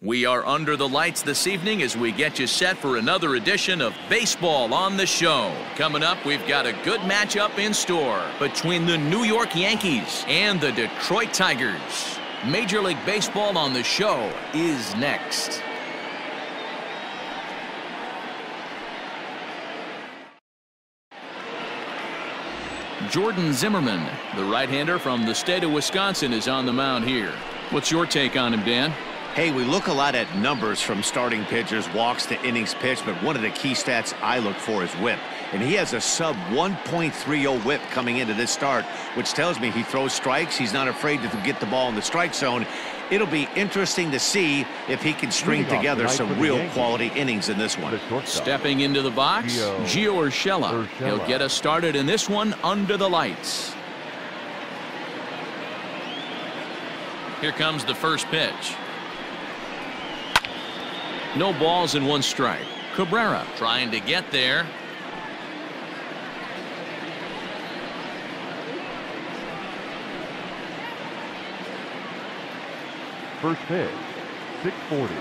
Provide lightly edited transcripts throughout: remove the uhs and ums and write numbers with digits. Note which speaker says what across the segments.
Speaker 1: We are under the lights this evening as we get you set for another edition of Baseball on the Show. Coming up, we've got a good matchup in store between the New York Yankees and the Detroit Tigers. Major League Baseball on the Show is next. Jordan Zimmermann, the right-hander from the state of Wisconsin, is on the mound here. What's your take on him, Dan?
Speaker 2: Hey, we look a lot at numbers from starting pitchers, walks to innings pitched, but one of the key stats I look for is whip. And he has a sub 1.30 whip coming into this start, which tells me he throws strikes. He's not afraid to get the ball in the strike zone. It'll be interesting to see if he can string together some real quality innings in this one.
Speaker 1: Stepping into the box, Gio Urshela. He'll get us started in this one under the lights. Here comes the first pitch. No balls and one strike. Cabrera trying to get there.
Speaker 3: First pitch, 640.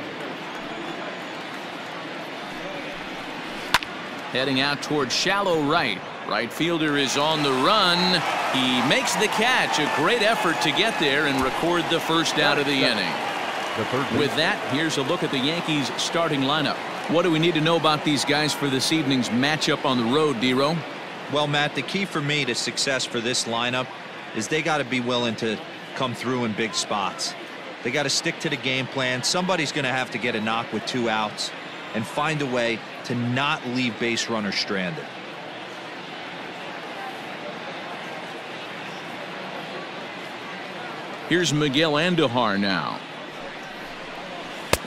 Speaker 1: Heading out towards shallow right. Right fielder is on the run. He makes the catch. A great effort to get there and record the first out of the inning. With that, here's a look at the Yankees starting lineup. What do we need to know about these guys for this evening's matchup on the road, D-Row?
Speaker 4: Well, Matt, the key for me to success for this lineup is they got to be willing to come through in big spots. They got to stick to the game plan. Somebody's going to have to get a knock with 2 outs and find a way to not leave base runners stranded.
Speaker 1: Here's Miguel Andujar now.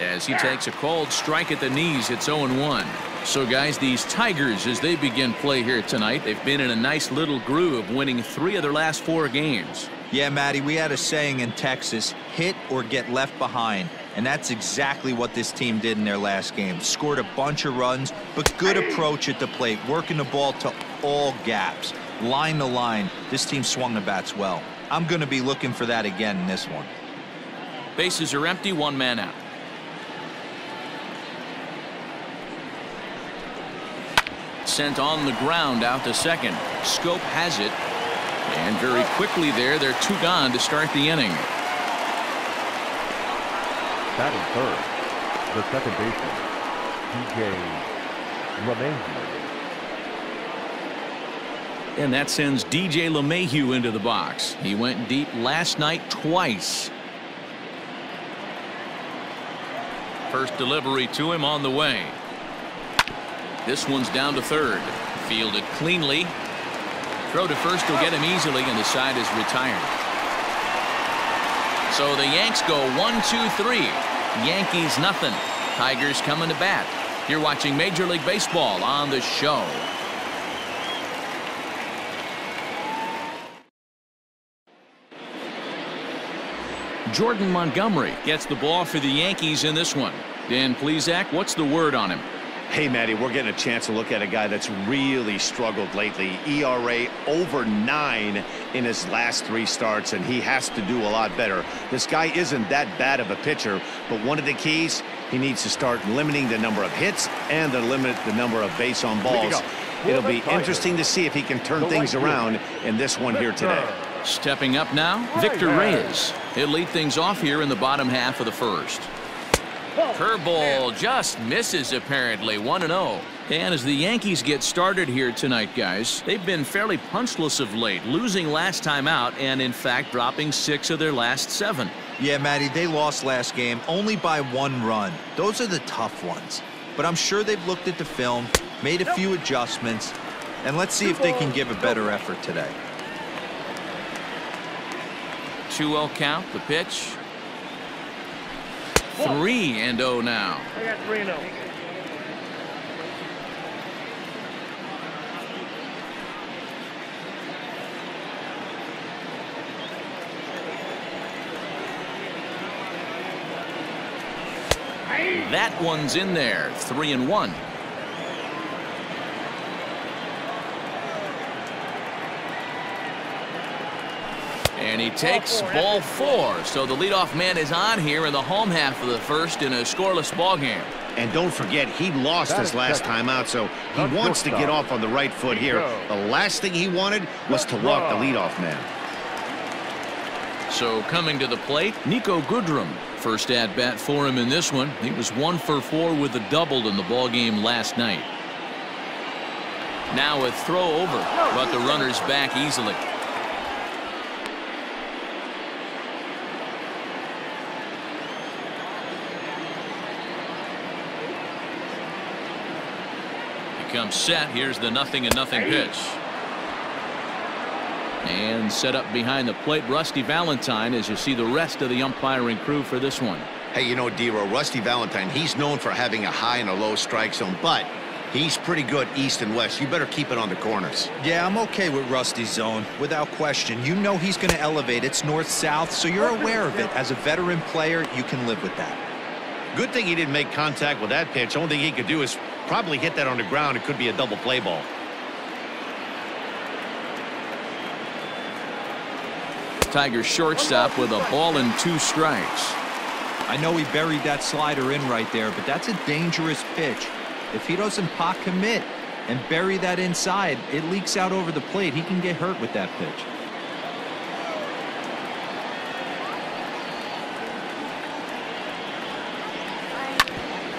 Speaker 1: As he takes a called strike at the knees, it's 0-1. So, guys, these Tigers, as they begin play here tonight, they've been in a nice little groove, winning 3 of their last 4 games.
Speaker 4: Yeah, Matty, we had a saying in Texas, hit or get left behind. And that's exactly what this team did in their last game. Scored a bunch of runs, but good approach at the plate, working the ball to all gaps. Line to line, this team swung the bats well. I'm going to be looking for that again in this one.
Speaker 1: Bases are empty, 1 man out. Sent on the ground out to second. Schoop has it. And very quickly there, they're 2 gone to start the inning.
Speaker 3: Batting third, the second baseman, LeMahieu.
Speaker 1: And that sends DJ LeMahieu into the box. He went deep last night twice. First delivery to him on the way. This one's down to third. Fielded cleanly. Throw to first will get him easily, and the side is retired. So the Yanks go 1-2-3. Yankees nothing. Tigers coming to bat. You're watching Major League Baseball on the Show. Jordan Montgomery gets the ball for the Yankees in this one. Dan Plesac, what's the word on him?
Speaker 2: Hey, Matty, we're getting a chance to look at a guy that's really struggled lately. ERA over 9 in his last 3 starts, and he has to do a lot better. This guy isn't that bad of a pitcher, but one of the keys, he needs to start limiting the number of hits and to limit the number of base on balls. It'll be interesting to see if he can turn things around in this one here today.
Speaker 1: Stepping up now, Victor Reyes. He'll lead things off here in the bottom half of the first. Curveball just misses apparently. 1-0. And as the Yankees get started here tonight, guys, they've been fairly punchless of late, losing last time out and in fact dropping 6 of their last 7.
Speaker 4: Yeah, Matty, they lost last game only by 1 run. Those are the tough ones. But I'm sure they've looked at the film, made a few adjustments, and let's see if they can give a better effort today.
Speaker 1: 2-0 count, the pitch. 3-0 now.
Speaker 5: I got 3-0.
Speaker 1: That one's in there. 3-1. And he takes ball 4. So the leadoff man is on here in the home half of the first in a scoreless ball game.
Speaker 2: And don't forget, he lost his last time out, so he wants to get off on the right foot here. The last thing he wanted was to walk the leadoff man.
Speaker 1: So coming to the plate, Niko Goodrum. First at bat for him in this one. He was 1 for 4 with a double in the ball game last night. Now a throw over, but the runner's back easily. He comes set. Here's the 0-0 pitch. And set up behind the plate, Rusty Valentine, as you see the rest of the umpiring crew for this one.
Speaker 2: Hey, you know, D-Row, Rusty Valentine, he's known for having a high and a low strike zone, but he's pretty good east and west. You better keep it on the corners.
Speaker 4: Yeah, I'm okay with Rusty's zone, without question. You know he's going to elevate. It's north-south, so you're aware of it. As a veteran player, you can live with that.
Speaker 2: Good thing he didn't make contact with that pitch. Only thing he could do is probably hit that on the ground. It could be a double play ball.
Speaker 1: Tigers shortstop with a ball and 2 strikes.
Speaker 4: I know he buried that slider in right there, but that's a dangerous pitch. If he doesn't pot commit and bury that inside, it leaks out over the plate. He can get hurt with that pitch.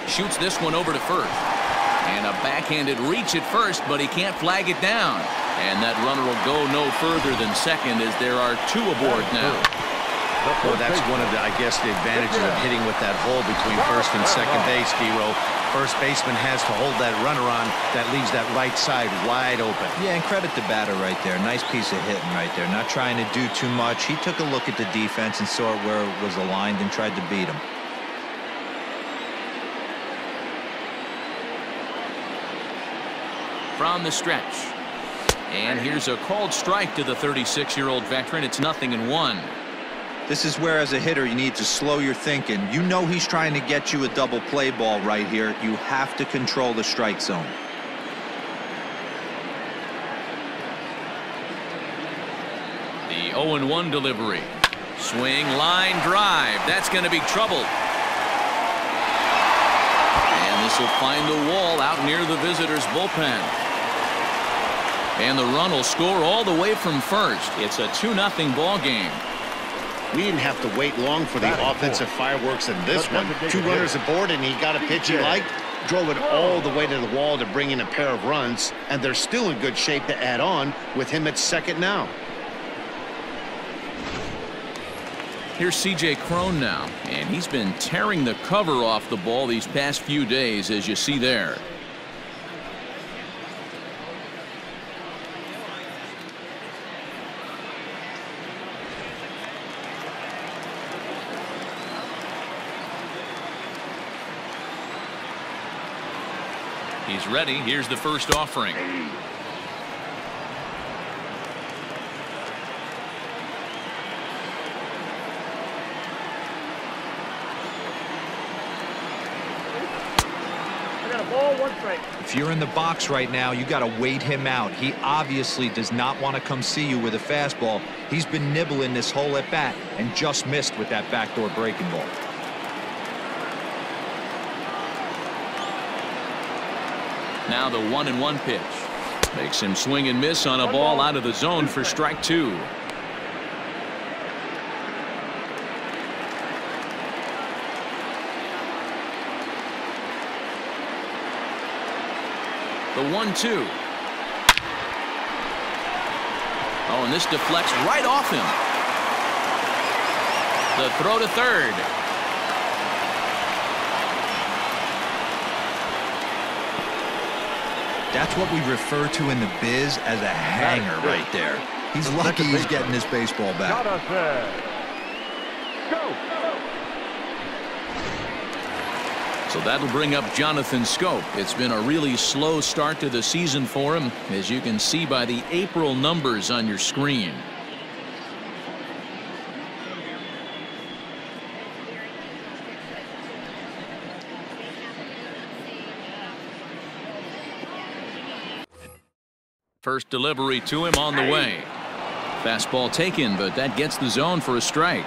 Speaker 1: Shoots this one over to first. And a backhanded reach at first, but he can't flag it down. And that runner will go no further than second as there are 2 aboard now.
Speaker 2: Well, that's one of the, I guess, the advantages of hitting with that hole between first and second base, D-Row. First baseman has to hold that runner on. That leaves that right side wide open.
Speaker 4: Yeah, and credit the batter right there. Nice piece of hitting right there. Not trying to do too much. He took a look at the defense and saw it where it was aligned and tried to beat him.
Speaker 1: From the stretch. And here's a called strike to the 36-year-old veteran. It's 0-1.
Speaker 4: This is where, as a hitter, you need to slow your thinking. You know he's trying to get you a double play ball right here. You have to control the strike zone.
Speaker 1: The 0-1 delivery. Swing, line drive. That's going to be trouble. And this will find the wall out near the visitors' bullpen. And the run will score all the way from first. It's a 2-0 ball game.
Speaker 2: We didn't have to wait long for the offensive fireworks in this one. 2 runners aboard, and he got a pitch he liked, drove it all the way to the wall to bring in a pair of runs, and they're still in good shape to add on with him at second now.
Speaker 1: Here's C.J. Cron now, and he's been tearing the cover off the ball these past few days, as you see there. He's ready. Here's the first offering.
Speaker 4: If you're in the box right now, you got to wait him out. He obviously does not want to come see you with a fastball. He's been nibbling this whole at bat and just missed with that backdoor breaking ball.
Speaker 1: Now the 1-1 pitch makes him swing and miss on a ball out of the zone for strike 2. The 1-2. Oh, and this deflects right off him. The throw to third.
Speaker 4: That's what we refer to in the biz as a hanger right there. He's lucky he's getting his baseball back.
Speaker 1: So that'll bring up Jonathan Schoop. It's been a really slow start to the season for him, as you can see by the April numbers on your screen. First delivery to him on the way. Fastball taken, but that gets the zone for a strike.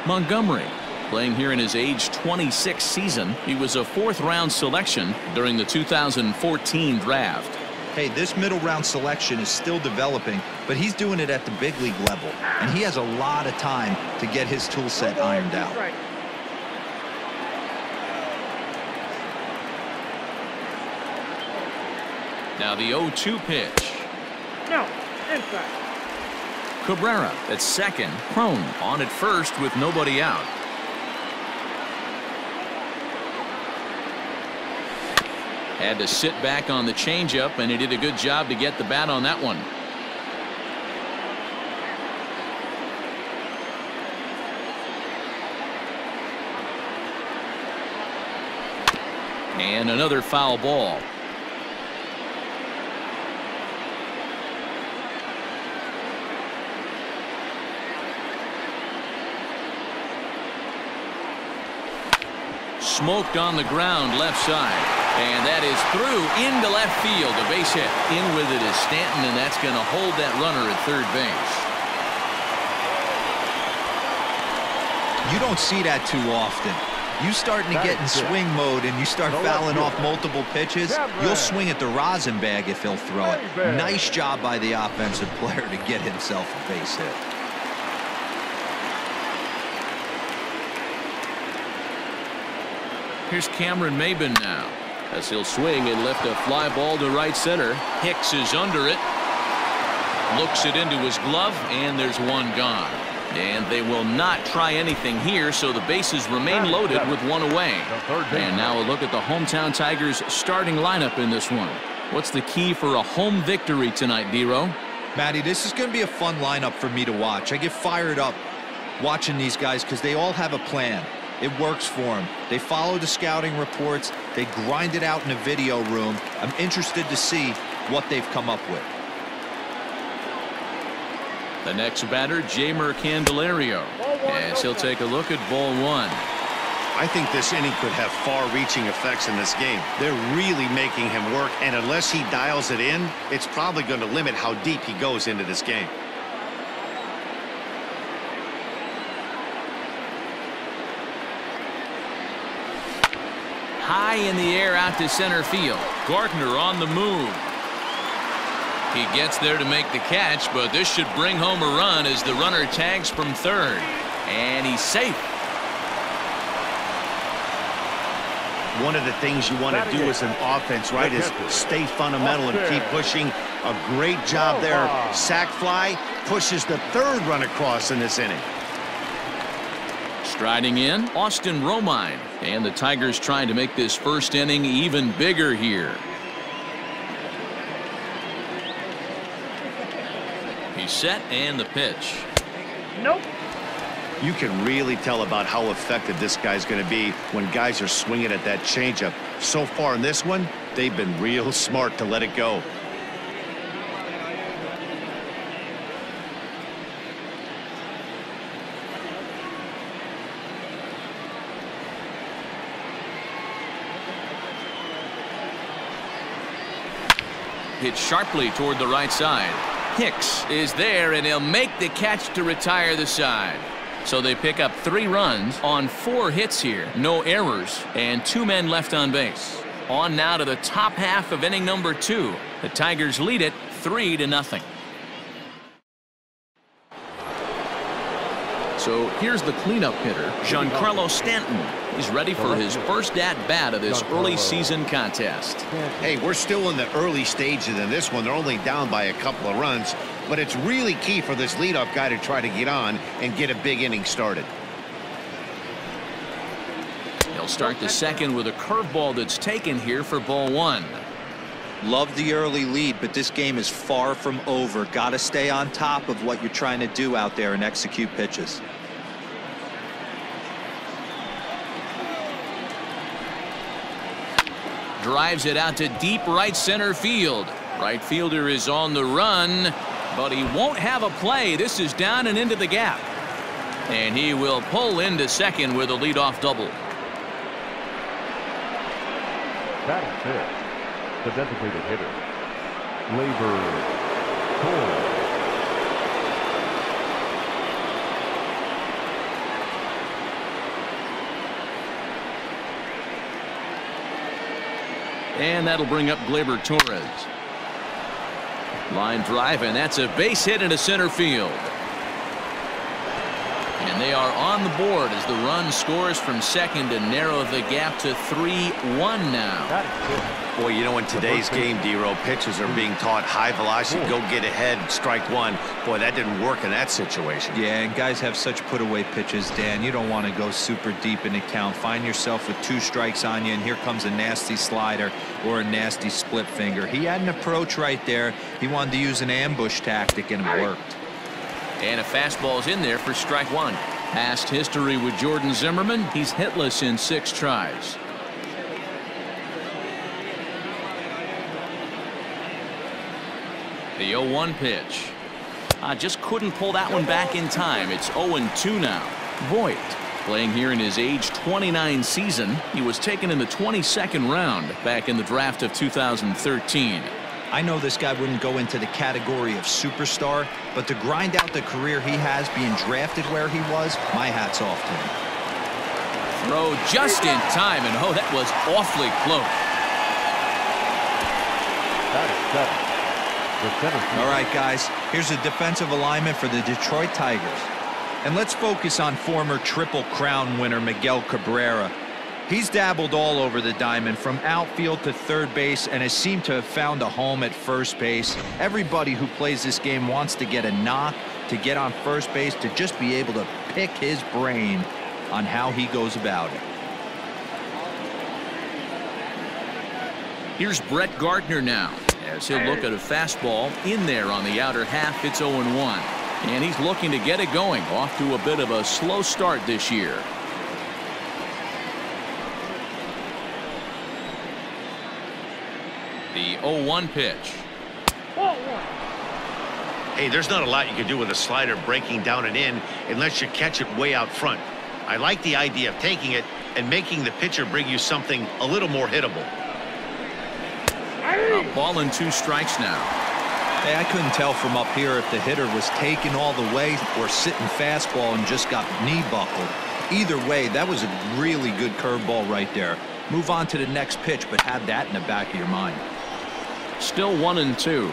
Speaker 1: Montgomery, playing here in his age 26 season. He was a 4th-round selection during the 2014 draft.
Speaker 4: Hey, this middle round selection is still developing, but he's doing it at the big league level, and he has a lot of time to get his tool set ironed out.
Speaker 1: Now the 0-2 pitch.
Speaker 5: No, inside.
Speaker 1: Cabrera at second. Cron on at first with nobody out. Had to sit back on the changeup, and he did a good job to get the bat on that one. And another foul ball. Smoked on the ground left side. And that is through into left field. A base hit. In with it is Stanton, and that's going to hold that runner at third base.
Speaker 4: You don't see that too often. You starting to get in swing mode and you start fouling off multiple pitches, you'll swing at the rosin bag if he'll throw it. Nice job by the offensive player to get himself a base hit.
Speaker 1: Here's Cameron Maybin now, as he'll swing and lift a fly ball to right center. Hicks is under it. Looks it into his glove, and there's one gone. And they will not try anything here, so the bases remain loaded with one away. And now a look at the hometown Tigers starting lineup in this one. What's the key for a home victory tonight, D-Row?
Speaker 4: Matty, this is going to be a fun lineup for me to watch. I get fired up watching these guys because they all have a plan. It works for them. They follow the scouting reports. They grind it out in a video room. I'm interested to see what they've come up with.
Speaker 1: The next batter, Jeimer Candelario, as he'll take a look at ball one.
Speaker 2: I think this inning could have far-reaching effects in this game. They're really making him work, and unless he dials it in, it's probably going to limit how deep he goes into this game.
Speaker 1: High in the air out to center field. Gardner on the move. He gets there to make the catch, but this should bring home a run as the runner tags from third. And he's safe.
Speaker 2: One of the things you want to do as an offense, right, is stay fundamental and keep pushing. A great job there. Sac fly pushes the third run across in this inning.
Speaker 1: Striding in, Austin Romine. And the Tigers trying to make this first inning even bigger here. He's set, and the pitch.
Speaker 5: Nope.
Speaker 2: You can really tell about how effective this guy's going to be when guys are swinging at that changeup. So far in this one, they've been real smart to let it go.
Speaker 1: Hit sharply toward the right side. Hicks is there, and he'll make the catch to retire the side. So they pick up 3 runs on 4 hits here. No errors, and 2 men left on base. On now to the top half of inning number 2. The Tigers lead it 3-0. So here's the cleanup hitter, Giancarlo Stanton. He's ready for his first at-bat of this early season contest.
Speaker 2: Hey, we're still in the early stages in this one. They're only down by a couple of runs, but it's really key for this leadoff guy to try to get on and get a big inning started.
Speaker 1: He'll start the second with a curveball that's taken here for ball 1.
Speaker 4: Love the early lead, but this game is far from over. Got to stay on top of what you're trying to do out there and execute pitches.
Speaker 1: Drives it out to deep right center field. Right fielder is on the run, but he won't have a play. This is down and into the gap. And he will pull into second with a leadoff double.
Speaker 3: That is it. The designated hitter, Gleyber Torres.
Speaker 1: And that'll bring up Gleyber Torres. Line drive, and that's a base hit into center field. And they are on the board as the run scores from second to narrow the gap to 3-1 now.
Speaker 2: Boy, you know, in today's game, D-Row, pitchers are being taught high velocity, go get ahead, strike one. Boy, that didn't work in that situation.
Speaker 4: Yeah, and guys have such put-away pitches, Dan. You don't want to go super deep in the count. Find yourself with 2 strikes on you, and here comes a nasty slider or a nasty split finger. He had an approach right there. He wanted to use an ambush tactic, and it worked.
Speaker 1: And a fastball's in there for strike one. Past history with Jordan Zimmermann. He's hitless in 6 tries. The 0-1 pitch. Just couldn't pull that one back in time. It's 0-2 now. Voit playing here in his age 29 season. He was taken in the 22nd round back in the draft of 2013.
Speaker 4: I know this guy wouldn't go into the category of superstar, but to grind out the career he has being drafted where he was, my hat's off to him.
Speaker 1: Throw just in time, and that was awfully close.
Speaker 4: All right, guys, here's a defensive alignment for the Detroit Tigers. And let's focus on former Triple Crown winner Miguel Cabrera. He's dabbled all over the diamond, from outfield to third base, and has seemed to have found a home at first base. Everybody who plays this game wants to get a knock, to get on first base, to just be able to pick his brain on how he goes about it.
Speaker 1: Here's Brett Gardner now, as he'll look at a fastball in there on the outer half. It's 0-1, and he's looking to get it going. Off to a bit of a slow start this year. The 0-1 pitch.
Speaker 2: Hey, there's not a lot you can do with a slider breaking down and in unless you catch it way out front. I like the idea of taking it and making the pitcher bring you something a little more hittable.
Speaker 1: A ball and 2 strikes now.
Speaker 4: Hey, I couldn't tell from up here if the hitter was taking all the way or sitting fastball and just got knee buckled. Either way, that was a really good curveball right there. Move on to the next pitch, but have that in the back of your mind.
Speaker 1: Still 1-2.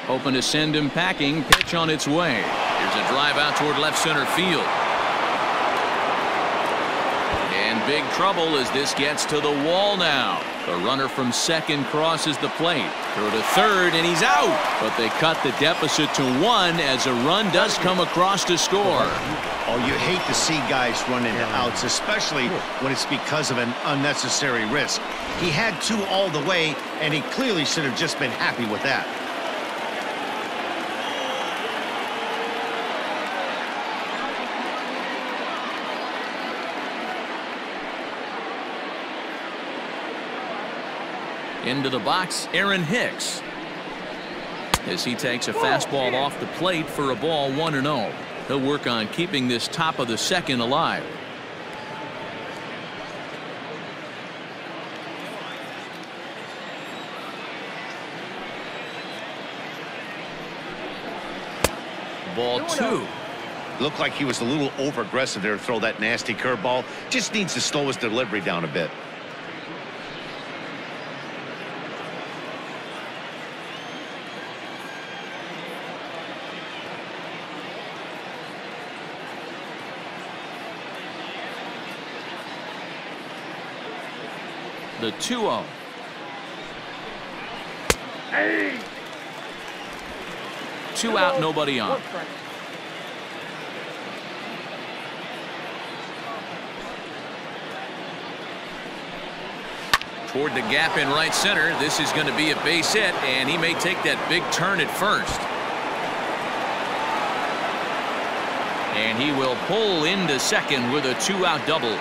Speaker 1: Open to send him packing. Pitch on its way. Here's a drive out toward left center field. And big trouble as this gets to the wall now. The runner from second crosses the plate. Throw to third, and he's out. But they cut the deficit to 1 as a run does come across to score.
Speaker 2: Oh, you hate to see guys run into outs, especially when it's because of an unnecessary risk. He had 2 all the way, and he clearly should have just been happy with that.
Speaker 1: Into the box, Aaron Hicks, as he takes a fastball off the plate for a ball, 1-0. He'll work on keeping this top of the second alive. Ball 2.
Speaker 2: Looked like he was a little over aggressive there to throw that nasty curveball. Just needs to slow his delivery down a bit.
Speaker 1: The 2-0.
Speaker 5: Hey.
Speaker 1: 2 out, nobody on. Toward the gap in right center. This is going to be a base hit, and he may take that big turn at first. And he will pull into second with a 2-out double.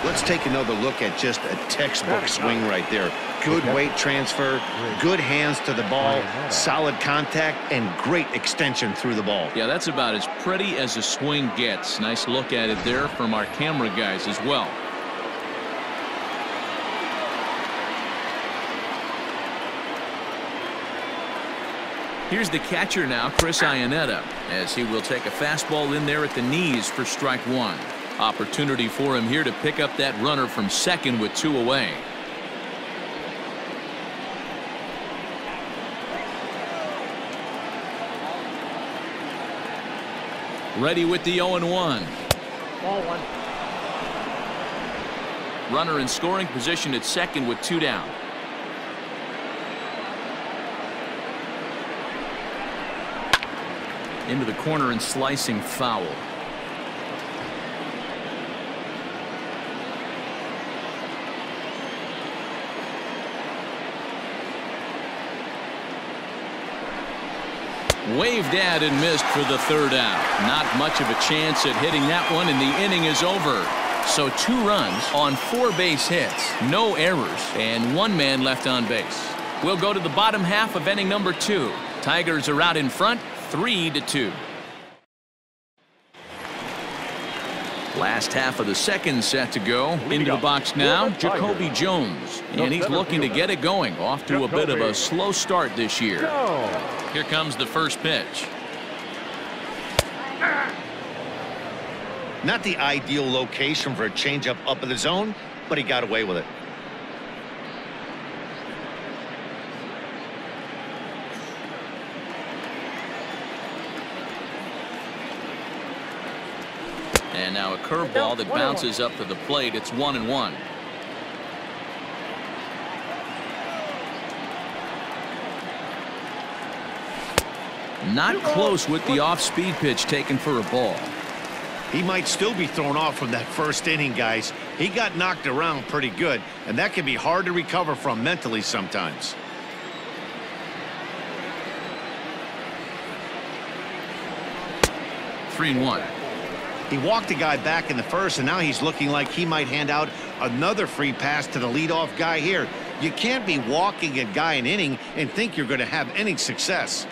Speaker 2: Let's take another look at just a textbook swing right there. Good weight transfer, good hands to the ball, solid contact, and great extension through the ball.
Speaker 1: Yeah, that's about as pretty as a swing gets. Nice look at it there from our camera guys as well. Here's the catcher now, Iannetta, as he will take a fastball in there at the knees for strike one. Opportunity for him here to pick up that runner from second with 2 away. Ready with the 0-1.
Speaker 5: Ball one.
Speaker 1: Runner in scoring position at second with 2 down. Into the corner and slicing foul. Waved at and missed for the 3rd out. Not much of a chance at hitting that one, and the inning is over. So 2 runs on 4 base hits, no errors, and 1 man left on base. We'll go to the bottom half of inning number 2. Tigers are out in front, 3-2. Last half of the second set to go. Into the box now, JaCoby Jones. And he's looking to get it going. Off to a bit of a slow start this year. Here comes the first pitch.
Speaker 2: Not the ideal location for a changeup up in the zone, but he got away with it.
Speaker 1: And now a curveball that bounces up to the plate. It's 1-1. Not close with the off-speed pitch taken for a ball.
Speaker 2: He might still be thrown off from that first inning, guys. He got knocked around pretty good, and that can be hard to recover from mentally sometimes.
Speaker 1: Three and one.
Speaker 2: He walked a guy back in the first, and now he's looking like he might hand out another free pass to the leadoff guy here. You can't be walking a guy an inning and think you're going to have any success.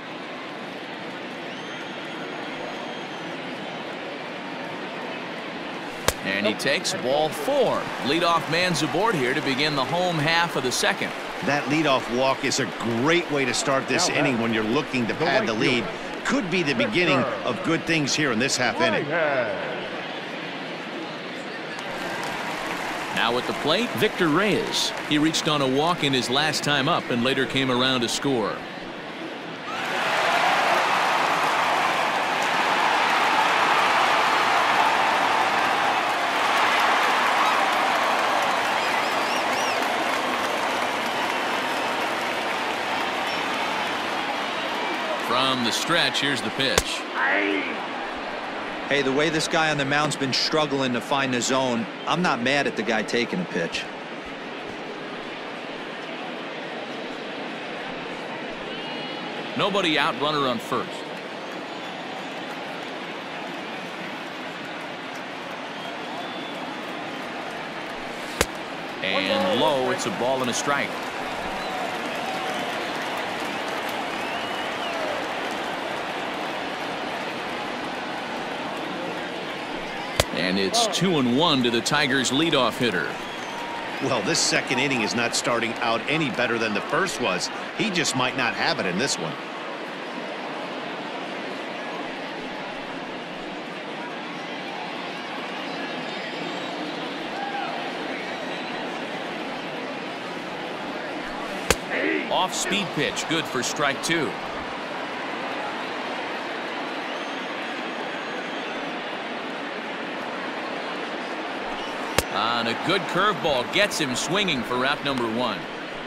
Speaker 1: And he takes ball 4. Leadoff man's aboard here to begin the home half of the second.
Speaker 2: That leadoff walk is a great way to start this inning when you're looking to pad the lead. Could be the beginning of good things here in this half inning.
Speaker 1: Now at the plate, Victor Reyes. He reached on a walk in his last time up and later came around to score. From the stretch, here's the pitch.
Speaker 4: Hey, the way this guy on the mound's been struggling to find the zone, I'm not mad at the guy taking a pitch.
Speaker 1: Nobody out, runner on first. And low, it's a ball and a strike. And it's 2-1 to the Tigers' leadoff hitter.
Speaker 2: Well, this second inning is not starting out any better than the first was. He just might not have it in this one.
Speaker 1: Off-speed pitch, good for strike 2. And a good curveball gets him swinging for out number 1.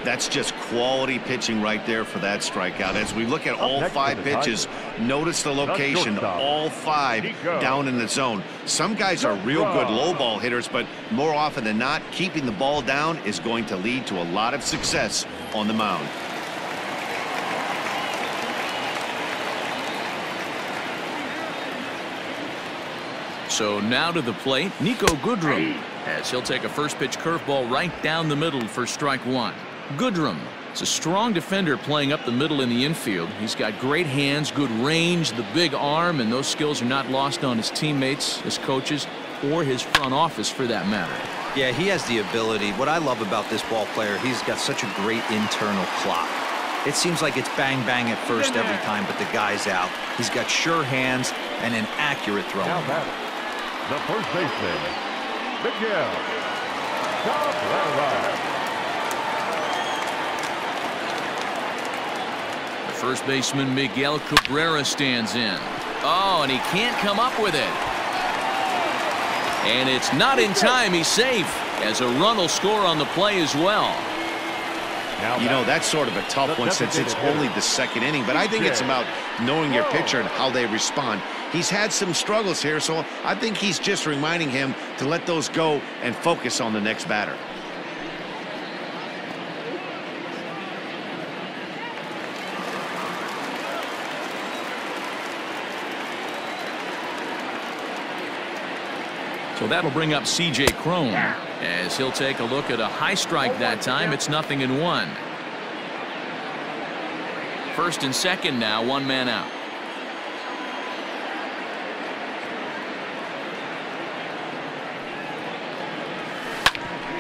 Speaker 2: That's just quality pitching right there for that strikeout. As we look at all 5 pitches, notice the location. All 5 down in the zone. Some guys are real good low ball hitters, but more often than not, keeping the ball down is going to lead to a lot of success on the mound.
Speaker 1: So now to the plate, Niko Goodrum, as he'll take a first pitch curveball right down the middle for strike 1. Goodrum is a strong defender playing up the middle in the infield. He's got great hands, good range, the big arm, and those skills are not lost on his teammates, his coaches, or his front office for that matter.
Speaker 4: Yeah, he has the ability. What I love about this ball player, he's got such a great internal clock. It seems like it's bang bang at first every time, but the guy's out. He's got sure hands and an accurate throw.
Speaker 3: Now batting, the first baseman, Miguel Cabrera.
Speaker 1: The first baseman Miguel Cabrera stands in. Oh, and he can't come up with it. And it's not in time. He's safe, as a run will score on the play as well.
Speaker 2: You know, that's sort of a tough one since it's only the second inning, but I think it's about knowing your pitcher and how they respond. He's had some struggles here, so I think he's just reminding him to let those go and focus on the next batter.
Speaker 1: So that'll bring up C.J. Cron, as he'll take a look at a high strike that time. It's 0-1. First and second now, one man out.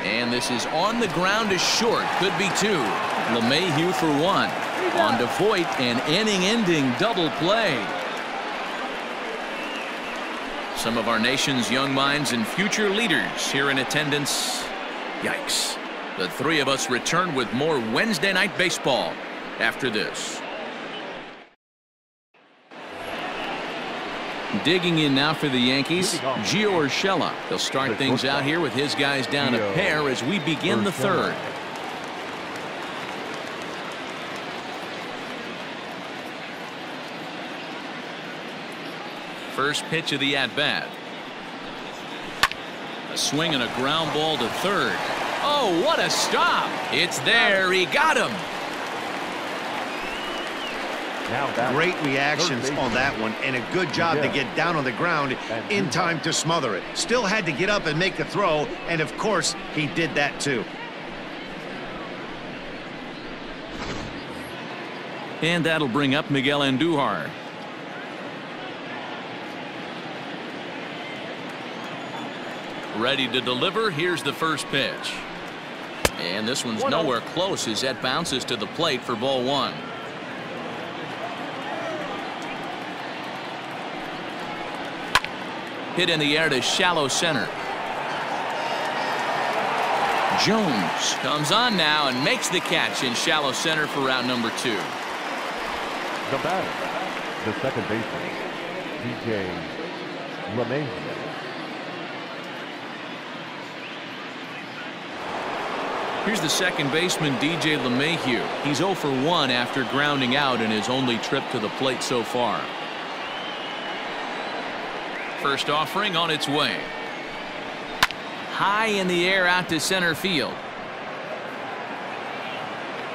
Speaker 1: And this is on the ground to short. Could be two. LeMahieu for one. On to Voit, an inning-ending double play. Some of our nation's young minds and future leaders here in attendance. Yikes. The three of us return with more Wednesday night baseball after this. Digging in now for the Yankees, Gio Urshela. They'll start things out here with his guys down a pair as we begin the third. First pitch of the at-bat. A swing and a ground ball to third. Oh, what a stop. It's there. He got him.
Speaker 2: Great reactions on that one, and a good job to get down on the ground in time to smother it. Still had to get up and make the throw, and of course he did that too.
Speaker 1: And that'll bring up Miguel Andujar. Ready to deliver. Here's the first pitch. And this one's nowhere close as that bounces to the plate for ball one. Hit in the air to shallow center. Jones comes on now and makes the catch in shallow center for route number 2.
Speaker 3: The batter, the second baseman, LeMahieu.
Speaker 1: Here's the second baseman, LeMahieu. He's 0 for 1 after grounding out in his only trip to the plate so far. First offering on its way. High in the air out to center field.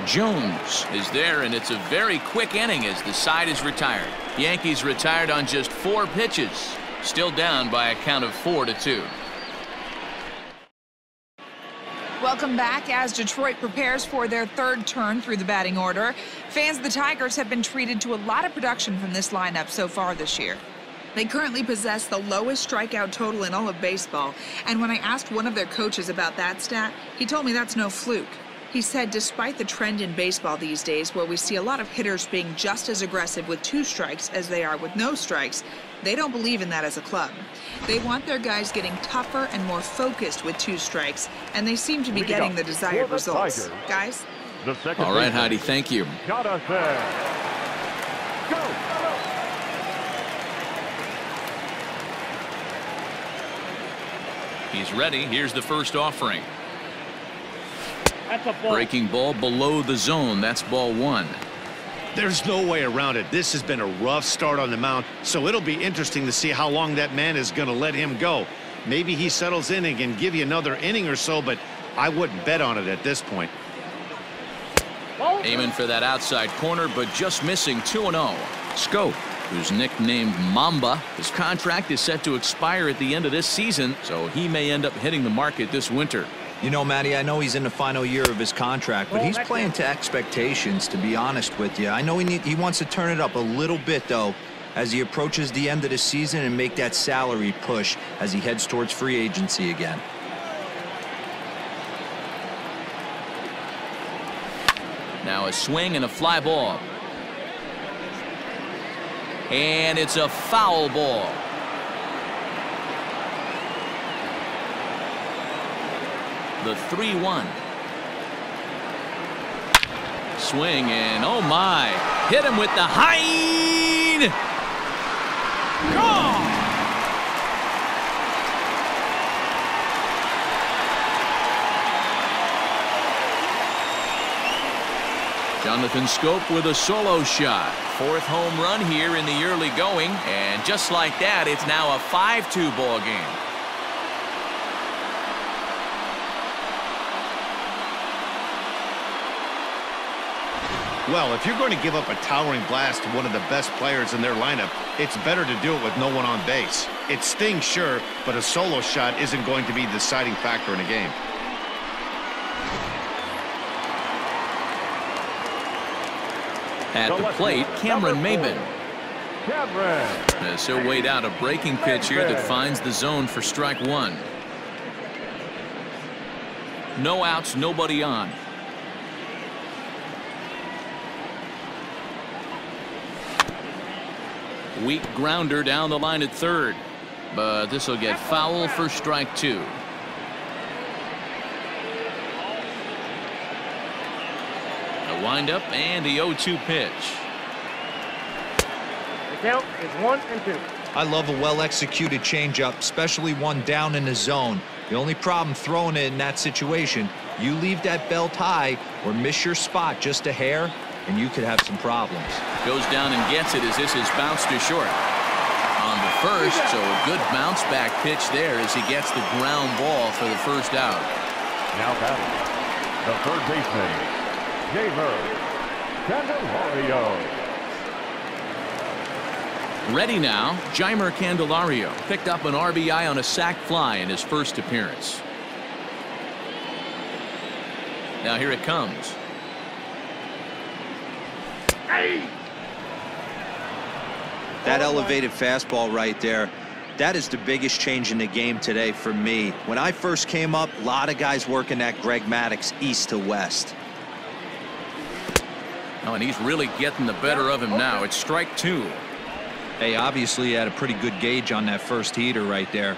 Speaker 1: Jones is there, and it's a very quick inning as the side is retired. Yankees retired on just 4 pitches. Still down by a count of 4-2.
Speaker 6: Welcome back as Detroit prepares for their third turn through the batting order. Fans of the Tigers have been treated to a lot of production from this lineup so far this year. They currently possess the lowest strikeout total in all of baseball. And when I asked one of their coaches about that stat, he told me that's no fluke. He said despite the trend in baseball these days where we see a lot of hitters being just as aggressive with 2 strikes as they are with no strikes, they don't believe in that as a club. They want their guys getting tougher and more focused with 2 strikes, and they seem to be getting the desired results. Guys?
Speaker 1: All right, Heidi, thank you. He's ready. Here's the first offering. Breaking ball below the zone. That's ball 1.
Speaker 2: There's no way around it. This has been a rough start on the mound, so it'll be interesting to see how long that man is going to let him go. Maybe he settles in and can give you another inning or so, but I wouldn't bet on it at this point.
Speaker 1: Aiming for that outside corner, but just missing 2-0. Schoop, who's nicknamed Mamba, his contract is set to expire at the end of this season, so he may end up hitting the market this winter.
Speaker 4: You know, Matty, I know he's in the final year of his contract, but he's playing to expectations, to be honest with you. I know he wants to turn it up a little bit, though, as he approaches the end of the season and make that salary push as he heads towards free agency again.
Speaker 1: Now a swing and a fly ball. And it's a foul ball. The 3-1. Swing and oh my. Hit him with the high. Gone. Jonathan Schoop with a solo shot. 4th home run here in the early going. And just like that, it's now a 5-2 ball game.
Speaker 2: Well, if you're going to give up a towering blast to one of the best players in their lineup, it's better to do it with no one on base. It stings, sure, but a solo shot isn't going to be the deciding factor in a game.
Speaker 1: At the plate, Cameron Maybin. As he'll wait out a breaking pitch here that finds the zone for strike 1. No outs, nobody on. Weak grounder down the line at 3rd. But this will get foul for strike 2. A windup and the 0-2 pitch.
Speaker 5: The count is 1-2.
Speaker 4: I love a well-executed changeup, especially one down in the zone. The only problem throwing it in that situation, you leave that belt high or miss your spot just a hair, and you could have some problems.
Speaker 1: Goes down and gets it as this is bounced to short. On the first, so a good bounce back pitch there as he gets the ground ball for the first out.
Speaker 3: Now batting, the third baseman, Jeimer Candelario.
Speaker 1: Ready now, Jeimer Candelario picked up an RBI on a sac fly in his first appearance. Now here it comes.
Speaker 4: That elevated fastball right there, that is the biggest change in the game today for me. When I first came up, a lot of guys working that Greg Maddux east to west.
Speaker 1: Oh, and he's really getting the better of him now. It's strike 2.
Speaker 4: Hey, obviously he had a pretty good gauge on that first heater right there.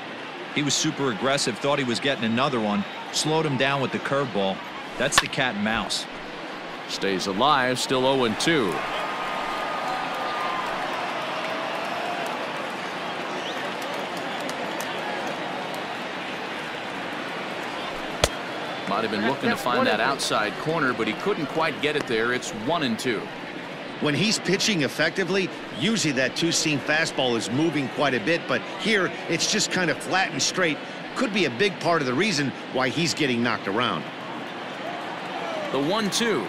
Speaker 4: He was super aggressive, thought he was getting another one, slowed him down with the curveball. That's the cat and mouse.
Speaker 1: Stays alive, still 0-2. Might have been looking to find that outside corner, but he couldn't quite get it there. It's 1-2.
Speaker 2: When he's pitching effectively, usually that two-seam fastball is moving quite a bit, but here it's just kind of flat and straight. Could be a big part of the reason why he's getting knocked around.
Speaker 1: The 1-2.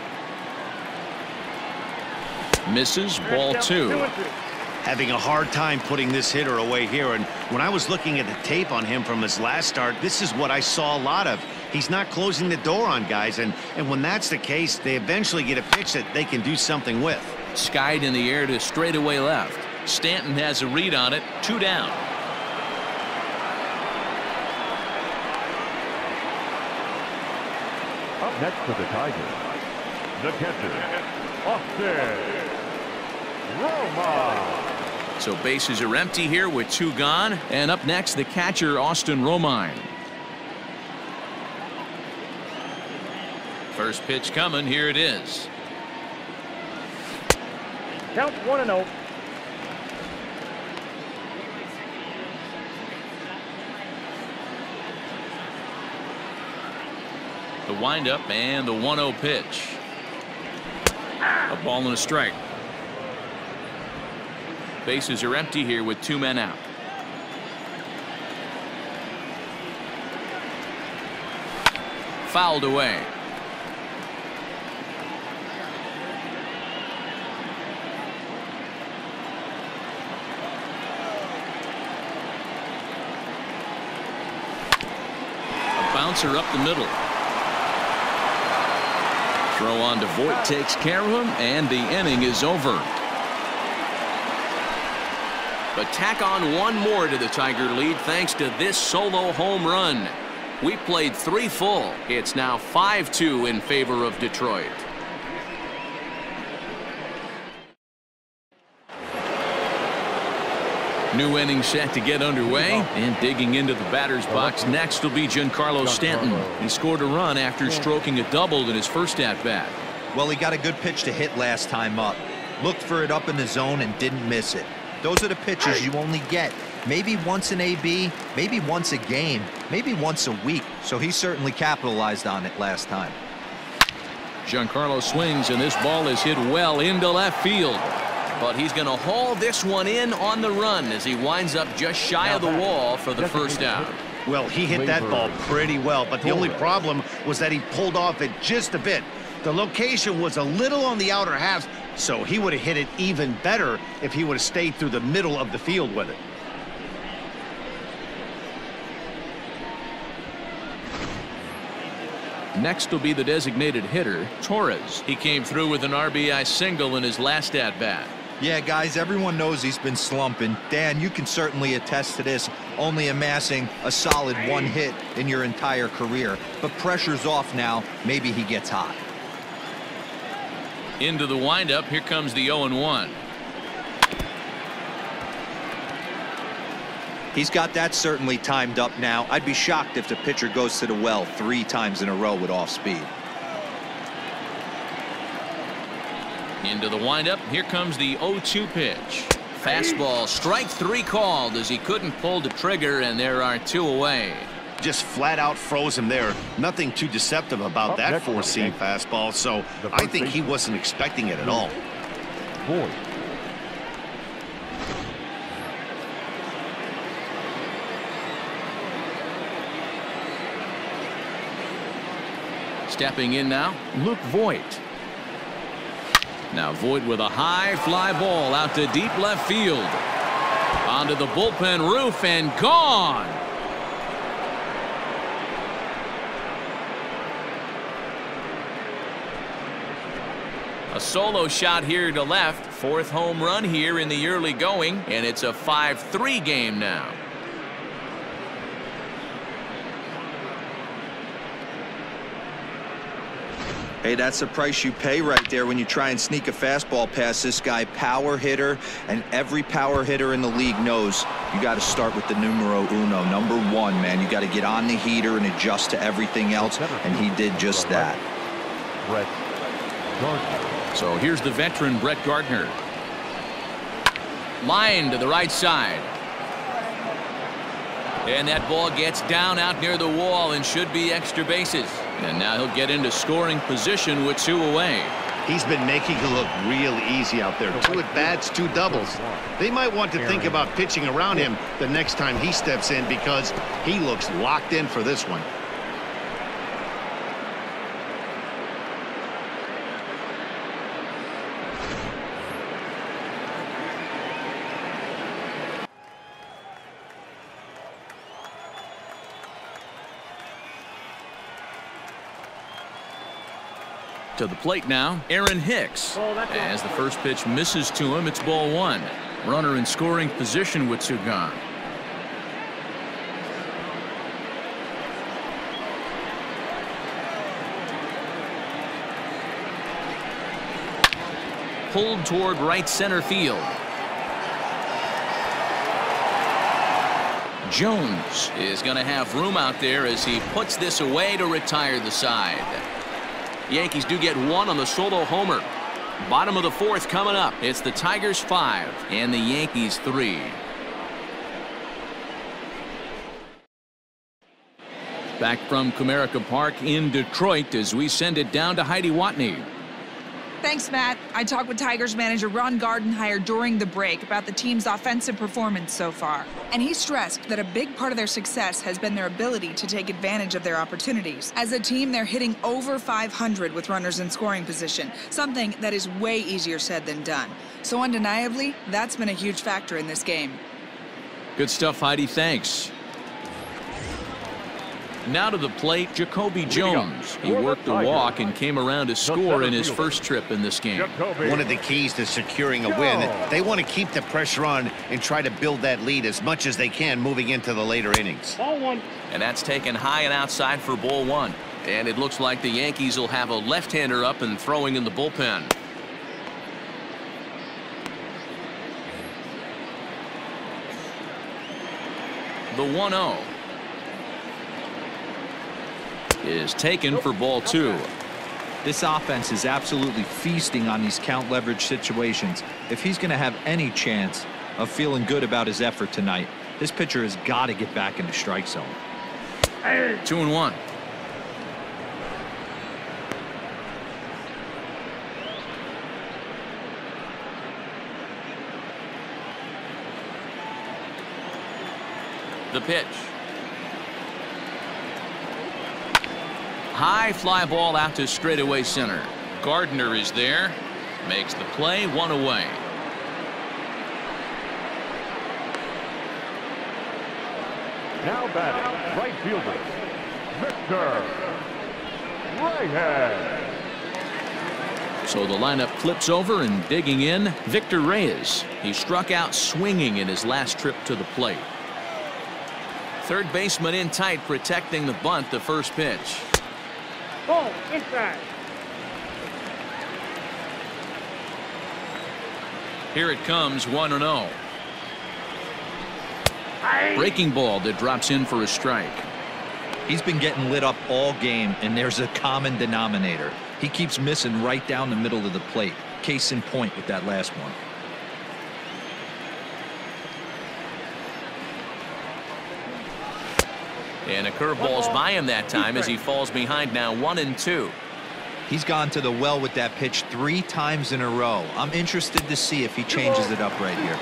Speaker 1: Misses, ball 2.
Speaker 2: Having a hard time putting this hitter away here, and when I was looking at the tape on him from his last start, this is what I saw a lot of. He's not closing the door on guys, and when that's the case, they eventually get a pitch that they can do something with.
Speaker 1: Skied in the air to straightaway left. Stanton has a read on it. 2 down.
Speaker 3: Up next for the Tigers, the catcher, Romine.
Speaker 1: So bases are empty here with 2 gone. And up next, the catcher, Romine. First pitch coming. Here it is.
Speaker 5: Count 1-0.
Speaker 1: The windup and the 1-0 pitch. A ball and a strike. Bases are empty here with 2 men out. Fouled away. A bouncer up the middle. Throw on to Voit takes care of him, and the inning is over. But tack on one more to the Tiger lead thanks to this solo home run. We played 3 full. It's now 5-2 in favor of Detroit. New inning set to get underway, and digging into the batter's box next will be Giancarlo Stanton. He scored a run after stroking a double in his first at-bat.
Speaker 4: Well, he got a good pitch to hit last time up. Looked for it up in the zone and didn't miss it. Those are the pitches you only get maybe once an AB, maybe once a game, maybe once a week. So he certainly capitalized on it last time.
Speaker 1: Giancarlo swings, and this ball is hit well into left field. But he's going to haul this one in on the run as he winds up just shy of the wall for the first out.
Speaker 2: Well, he hit that ball pretty well, but the only problem was that he pulled off it just a bit. The location was a little on the outer half, so he would have hit it even better if he would have stayed through the middle of the field with it.
Speaker 1: Next will be the designated hitter, Torres. He came through with an RBI single in his last at-bat.
Speaker 4: Yeah, guys, everyone knows he's been slumping. Dan, you can certainly attest to this, only amassing a solid 1 hit in your entire career. But pressure's off now. Maybe he gets hot.
Speaker 1: Into the windup. Here comes the 0-1.
Speaker 4: He's got that certainly timed up now. I'd be shocked if the pitcher goes to the well 3 times in a row with off speed.
Speaker 1: Into the windup. Here comes the 0-2 pitch. Fastball, strike 3 called as he couldn't pull the trigger, and there are 2 away.
Speaker 2: Just flat out froze him there. Nothing too deceptive about that 4-seam fastball, so I think he wasn't expecting it at all.
Speaker 3: Voit.
Speaker 1: Stepping in now, Voit. Now Voit with a high fly ball out to deep left field. Onto the bullpen roof and gone. A solo shot here to left. 4th home run here in the early going, and it's a 5-3 game now.
Speaker 4: Hey, that's the price you pay right there when you try and sneak a fastball past this guy. Power hitter, and every power hitter in the league knows you got to start with the numero uno, number 1, man. You got to get on the heater and adjust to everything else, and he did just that.
Speaker 1: So here's the veteran Brett Gardner. Line to the right side. And that ball gets down out near the wall and should be extra bases. And now he'll get into scoring position with 2 away.
Speaker 2: He's been making it look real easy out there. 2 at-bats, 2 doubles. They might want to think about pitching around him the next time he steps in because he looks locked in for this one.
Speaker 1: To the plate now, Aaron Hicks. As the first pitch misses to him, it's ball 1. Runner in scoring position with 2 gone. Pulled toward right center field. Jones is going to have room out there as he puts this away to retire the side. Yankees do get 1 on the solo homer. Bottom of the 4th coming up. It's the Tigers 5 and the Yankees 3. Back from Comerica Park in Detroit as we send it down to Heidi Watney.
Speaker 6: Thanks, Matt. I talked with Tigers manager Ron Gardenhire during the break about the team's offensive performance so far. And he stressed that a big part of their success has been their ability to take advantage of their opportunities. As a team, they're hitting over 500 with runners in scoring position, something that is way easier said than done. So undeniably, that's been a huge factor in this game.
Speaker 1: Good stuff, Heidi. Thanks. Now to the plate, JaCoby Jones. He worked the walk and came around to score in his first trip in this game.
Speaker 2: One of the keys to securing a win, they want to keep the pressure on and try to build that lead as much as they can moving into the later innings.
Speaker 1: And that's taken high and outside for ball 1. And it looks like the Yankees will have a left-hander up and throwing in the bullpen. The 1-0 is taken for ball 2.
Speaker 4: This offense is absolutely feasting on these count leverage situations. If he's going to have any chance of feeling good about his effort tonight, this pitcher has got to get back in the strike zone.
Speaker 1: 2-1. The pitch. High fly ball out to straightaway center. Gardner is there. Makes the play, 1 away.
Speaker 3: Now batting, right fielder, Victor Reyes.
Speaker 1: So the lineup flips over, and digging in, Victor Reyes. He struck out swinging in his last trip to the plate. Third baseman in tight, protecting the bunt. The first pitch.
Speaker 5: Ball inside.
Speaker 1: Here it comes, 1-0. Breaking ball that drops in for a strike.
Speaker 4: He's been getting lit up all game, and there's a common denominator. He keeps missing right down the middle of the plate. Case in point with that last one.
Speaker 1: And a curveball's by him that time as he falls behind now, 1-2.
Speaker 4: He's gone to the well with that pitch 3 times in a row. I'm interested to see if he changes it up right here.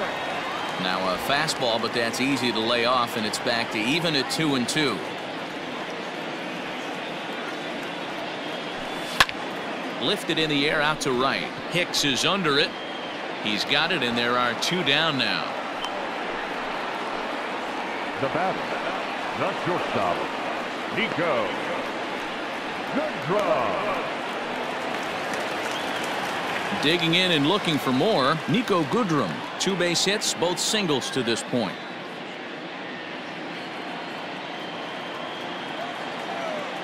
Speaker 1: Now a fastball, but that's easy to lay off, and it's back to even at 2-2. Lifted in the air out to right. Hicks is under it. He's got it, and there are 2 down now.
Speaker 3: The batter, the shortstop, Niko Goodrum.
Speaker 1: Digging in and looking for more, Niko Goodrum. 2 base hits, both singles to this point.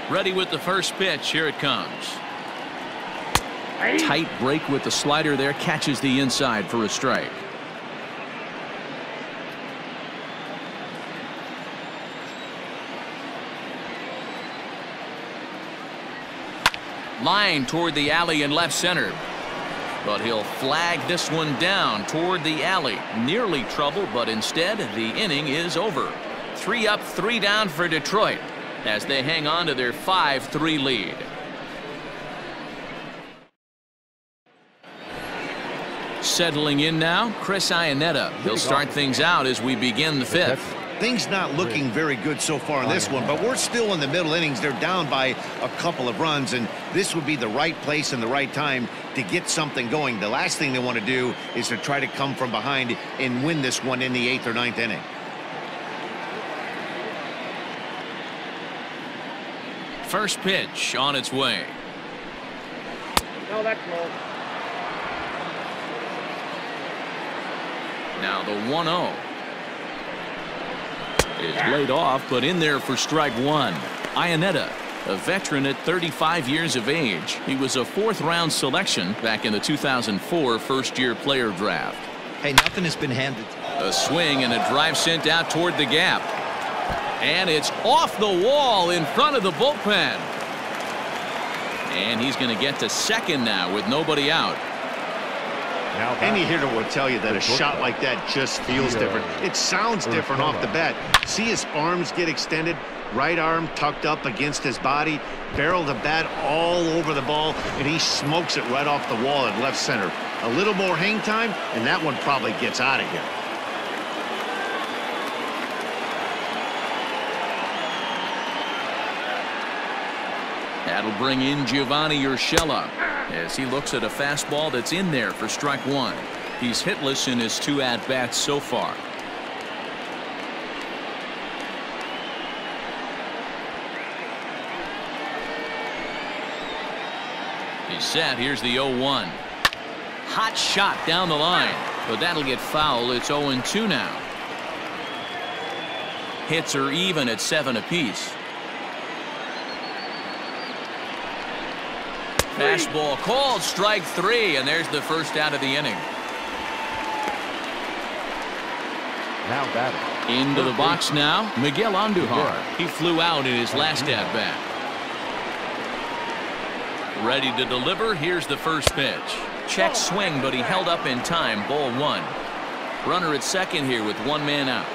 Speaker 1: Ready with the first pitch. Here it comes. Tight break with the slider there, catches the inside for a strike. Line toward the alley in left center. But he'll flag this one down toward the alley. Nearly trouble, but instead the inning is over. 3 up, 3 down for Detroit as they hang on to their 5-3 lead. Settling in now, Chris Iannetta. He'll start things out as we begin the 5th.
Speaker 2: Things not looking very good so far in this one, but we're still in the middle innings. They're down by a couple of runs, and this would be the right place and the right time to get something going. The last thing they want to do is to try to come from behind and win this one in the 8th or 9th inning.
Speaker 1: First pitch on its way.
Speaker 5: No, that's low.
Speaker 1: Now the 1-0 is laid off, but in there for strike 1. Iannetta, a veteran at 35 years of age. He was a 4th-round selection back in the 2004 first-year player draft.
Speaker 4: Hey, nothing has been handed.
Speaker 1: A swing and a drive sent out toward the gap. And it's off the wall in front of the bullpen. And he's going to get to second now with nobody out.
Speaker 2: Any hitter will tell you that a shot like that just feels different. It sounds different off the bat. See his arms get extended, right arm tucked up against his body, barrel the bat all over the ball, and he smokes it right off the wall at left center. A little more hang time, and that one probably gets out of here.
Speaker 1: That'll bring in Gio Urshela as he looks at a fastball that's in there for strike 1. He's hitless in his 2 at-bats so far. He's set. Here's the 0-1. Hot shot down the line, but that'll get foul. It's 0-2 now. Hits are even at 7 apiece. Fastball called, strike 3, and there's the first out of the inning.
Speaker 3: Now batting,
Speaker 1: Into the box now, Miguel Andujar. He flew out in his last at-bat. Ready to deliver. Here's the first pitch. Check swing, but he held up in time. Ball one. Runner at second here with one man out.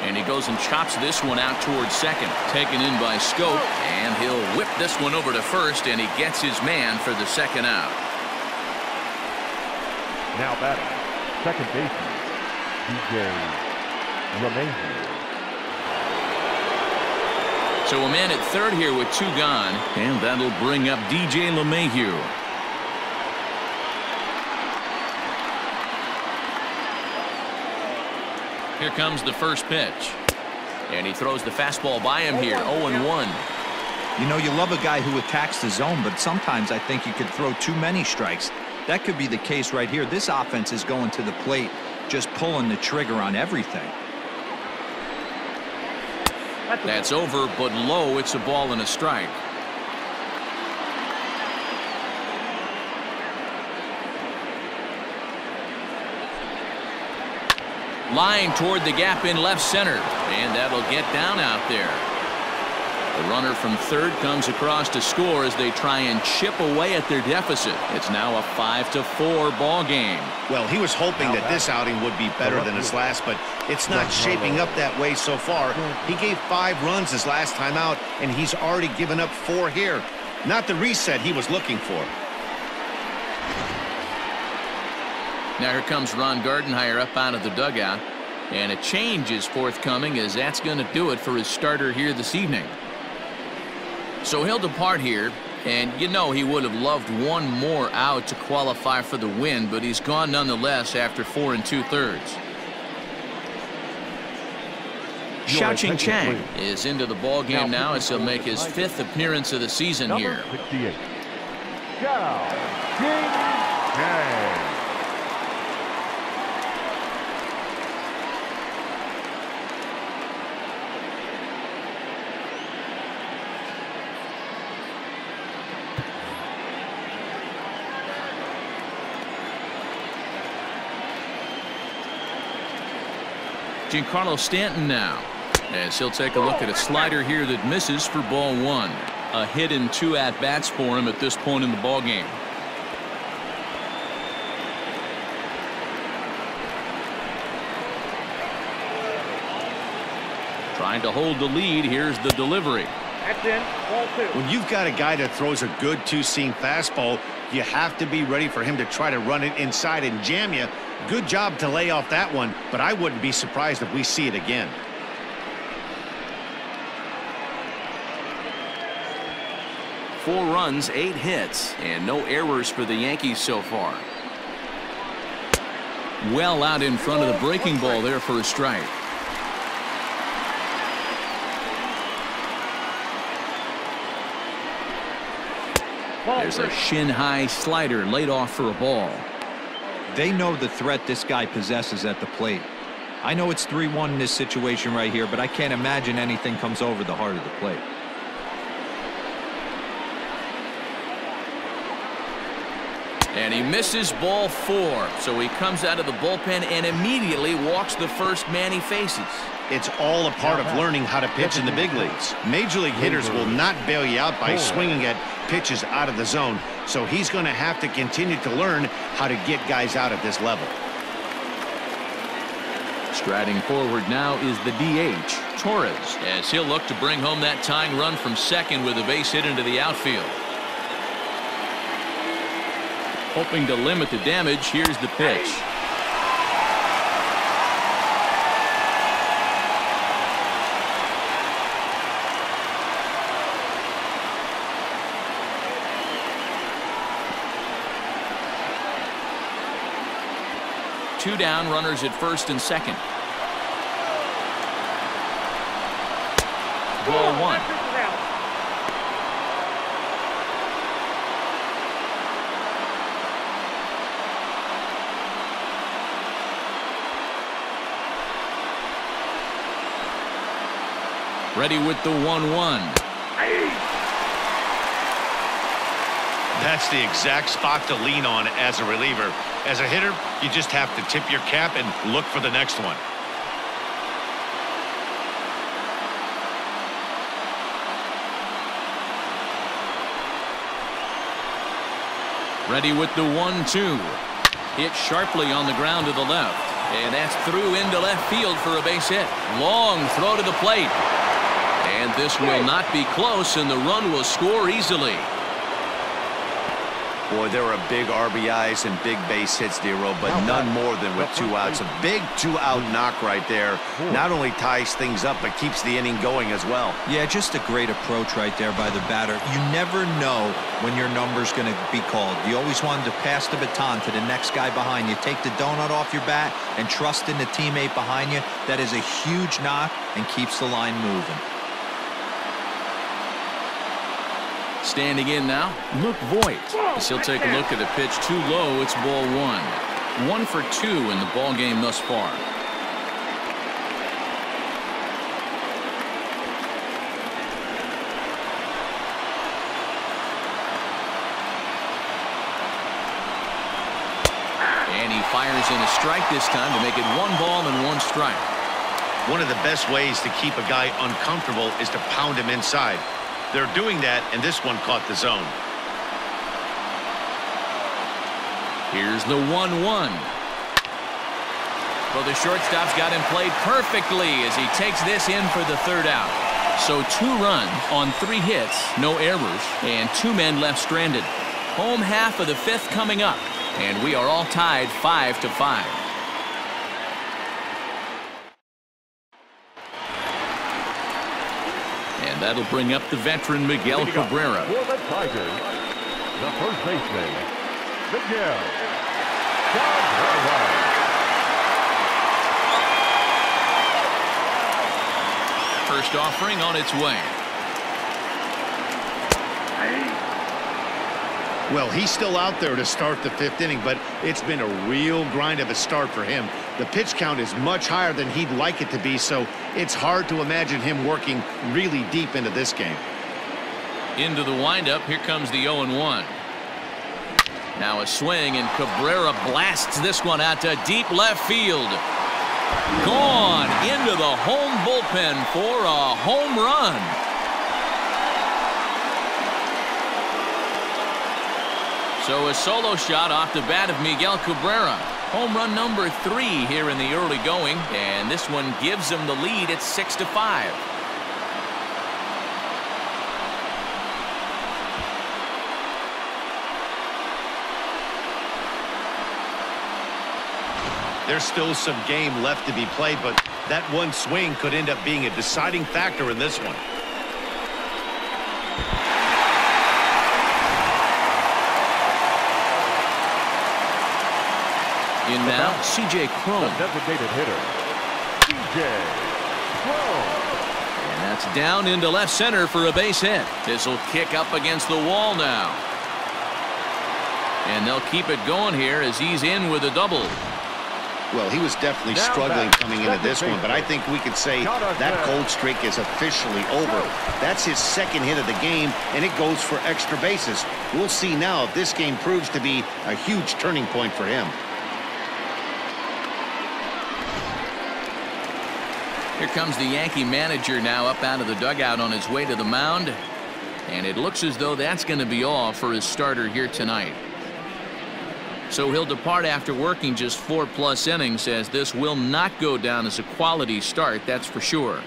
Speaker 1: And he goes and chops this one out towards second. Taken in by Schoop, and he'll whip this one over to first, and he gets his man for the second out.
Speaker 3: Now batting, second baseman, LeMahieu.
Speaker 1: So a man at third here with two gone, and that'll bring up LeMahieu. Here comes the first pitch. And he throws the fastball by him here, 0-1.
Speaker 4: You know, you love a guy who attacks the zone, but sometimes I think you could throw too many strikes. That could be the case right here. This offense is going to the plate, just pulling the trigger on everything.
Speaker 1: That's over, but low. It's a ball and a strike. Line toward the gap in left center, and that'll get down out there. The runner from third comes across to score as they try and chip away at their deficit. It's now a 5-4 ball game.
Speaker 2: Well, he was hoping that this outing would be better than his last, but it's not shaping up that way so far. He gave 5 runs his last time out, and he's already given up 4 here. Not the reset he was looking for.
Speaker 1: Now here comes Ron Gardenhire up out of the dugout, and a change is forthcoming, as that's going to do it for his starter here this evening. So he'll depart here, and you know he would have loved one more out to qualify for the win, but he's gone nonetheless after 4 2/3. Xiaoqing Chang is into the ball game now as he'll make his 5th appearance of the season here.
Speaker 3: 68. Xiaoqing Chang.
Speaker 1: Giancarlo Stanton now, as he'll take a look at a slider here that misses for ball 1. A hit in 2 at-bats for him at this point in the ball game. Trying to hold the lead. Here's the delivery.
Speaker 5: That's in. Ball 2.
Speaker 2: When you've got a guy that throws a good two-seam fastball, you have to be ready for him to try to run it inside and jam you. Good job to lay off that one, but I wouldn't be surprised if we see it again.
Speaker 1: Four runs, 8 hits, and no errors for the Yankees so far. Well out in front of the breaking ball there for a strike. There's a shin-high slider laid off for a ball.
Speaker 4: They know the threat this guy possesses at the plate. I know it's 3-1 in this situation right here, but I can't imagine anything comes over the heart of the plate.
Speaker 1: And he misses ball 4, so he comes out of the bullpen and immediately walks the first man he faces.
Speaker 2: It's all a part of learning how to pitch in the big leagues. Major league hitters will not bail you out by swinging at pitches out of the zone, so he's going to have to continue to learn how to get guys out at this level.
Speaker 1: Striding forward now is the DH, Torres, as he'll look to bring home that tying run from second with a base hit into the outfield. Hoping to limit the damage, here's the pitch. Two down, runners at first and second. Ball 1. Ready with the 1-1.
Speaker 2: That's the exact spot to lean on as a reliever. As a hitter, you just have to tip your cap and look for the next one.
Speaker 1: Ready with the 1-2. Hit sharply on the ground to the left. And that's through into left field for a base hit. Long throw to the plate. And this will not be close, and the run will score easily.
Speaker 2: Boy, there are big RBIs and big base hits, Dero, but none more than with 2 outs. A big 2-out knock right there. Not only ties things up, but keeps the inning going as well.
Speaker 4: Yeah, just a great approach right there by the batter. You never know when your number's going to be called. You always wanted to pass the baton to the next guy behind you. Take the donut off your bat and trust in the teammate behind you. That is a huge knock and keeps the line moving.
Speaker 1: Standing in now, Luke Voit. As he'll take a look at a pitch too low, it's ball 1. 1 for 2 in the ball game thus far. And he fires in a strike this time to make it 1 ball and 1 strike.
Speaker 2: One of the best ways to keep a guy uncomfortable is to pound him inside. They're doing that, and this one caught the zone.
Speaker 1: Here's the 1-1. Well, the shortstop's got him played perfectly as he takes this in for the 3rd out. So 2 runs on 3 hits, no errors, and 2 men left stranded. Home half of the 5th coming up, and we are all tied 5-5. That'll bring up the veteran Miguel Cabrera.
Speaker 3: For the Tigers, the first baseman, Miguel Cabrera.
Speaker 1: First offering on its way.
Speaker 2: Well, he's still out there to start the 5th inning, but it's been a real grind of a start for him. The pitch count is much higher than he'd like it to be, so it's hard to imagine him working really deep into this game.
Speaker 1: Into the windup, here comes the 0-1. Now a swing, and Cabrera blasts this one out to deep left field. Gone into the home bullpen for a home run. So a solo shot off the bat of Miguel Cabrera. Home run number 3 here in the early going, and this one gives him the lead at 6-5.
Speaker 2: There's still some game left to be played, but that one swing could end up being a deciding factor in this one.
Speaker 1: In now, C.J. Cron.
Speaker 3: The designated hitter, C.J. Cron.
Speaker 1: And that's down into left center for a base hit. This will kick up against the wall now. And they'll keep it going here as he's in with a double.
Speaker 2: Well, he was definitely struggling coming into this one, but I think we could say that cold streak is officially over. That's his 2nd hit of the game, and it goes for extra bases. We'll see now if this game proves to be a huge turning point for him.
Speaker 1: Here comes the Yankee manager now up out of the dugout on his way to the mound. And it looks as though that's going to be all for his starter here tonight. So he'll depart after working just 4+ innings, as this will not go down as a quality start, that's for sure.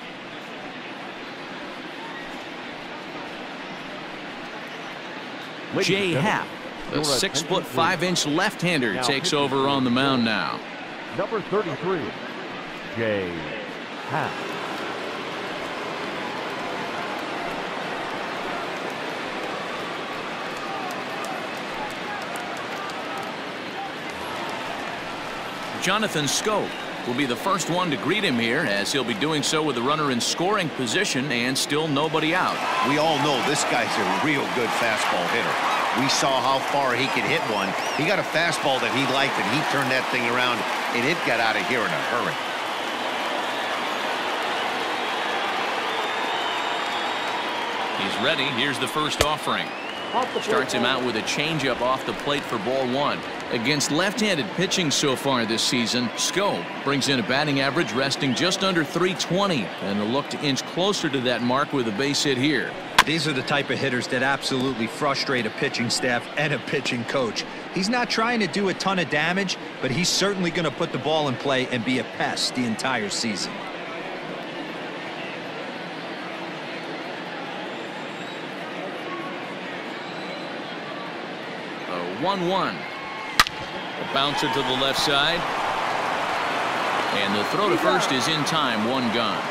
Speaker 1: Jay Happ, the 6'5" left-hander, takes over on the mound now.
Speaker 3: Number 33, Jay Happ.
Speaker 1: Jonathan Schoop will be the first one to greet him here, as he'll be doing so with the runner in scoring position and still nobody out.
Speaker 2: We all know this guy's a real good fastball hitter. We saw how far he could hit one. He got a fastball that he liked, and he turned that thing around, and it got out of here in a hurry.
Speaker 1: He's ready. Here's the first offering. Starts him out with a changeup off the plate for ball 1. Against left-handed pitching so far this season, Schoop brings in a batting average resting just under .320, and a look to inch closer to that mark with a base hit here.
Speaker 4: These are the type of hitters that absolutely frustrate a pitching staff and a pitching coach. He's not trying to do a ton of damage, but he's certainly going to put the ball in play and be a pest the entire season.
Speaker 1: A 1-1. A bouncer to the left side. And the throw to first is in time, one gone.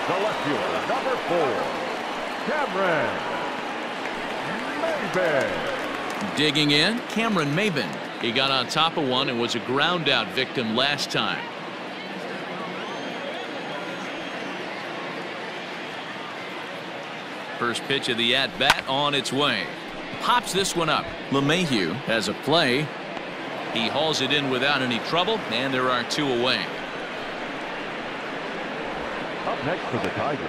Speaker 3: The left fielder, number 4, Cameron Maybin.
Speaker 1: Digging in, Cameron Maybin. He got on top of one and was a ground out victim last time. First pitch of the at-bat on its way. Pops this one up. LeMahieu has a play. He hauls it in without any trouble, and there are 2 away.
Speaker 3: Up next for the Tigers,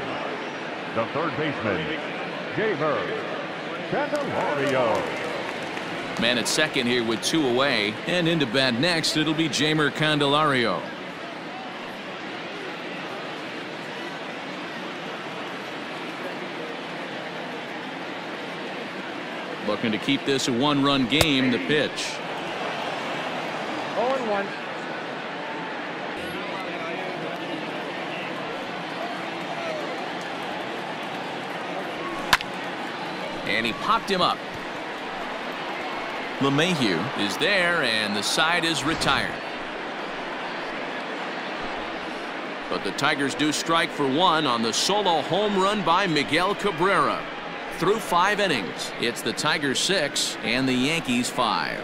Speaker 3: the third baseman, Jeimer Candelario.
Speaker 1: Man at second here with 2 away, and into bat next, it'll be Jeimer Candelario. Looking to keep this a 1-run game, the pitch.
Speaker 5: 0-1.
Speaker 1: And he popped him up. LeMahieu is there, and the side is retired. But the Tigers do strike for 1 on the solo home run by Miguel Cabrera. Through 5 innings, it's the Tigers 6 and the Yankees 5.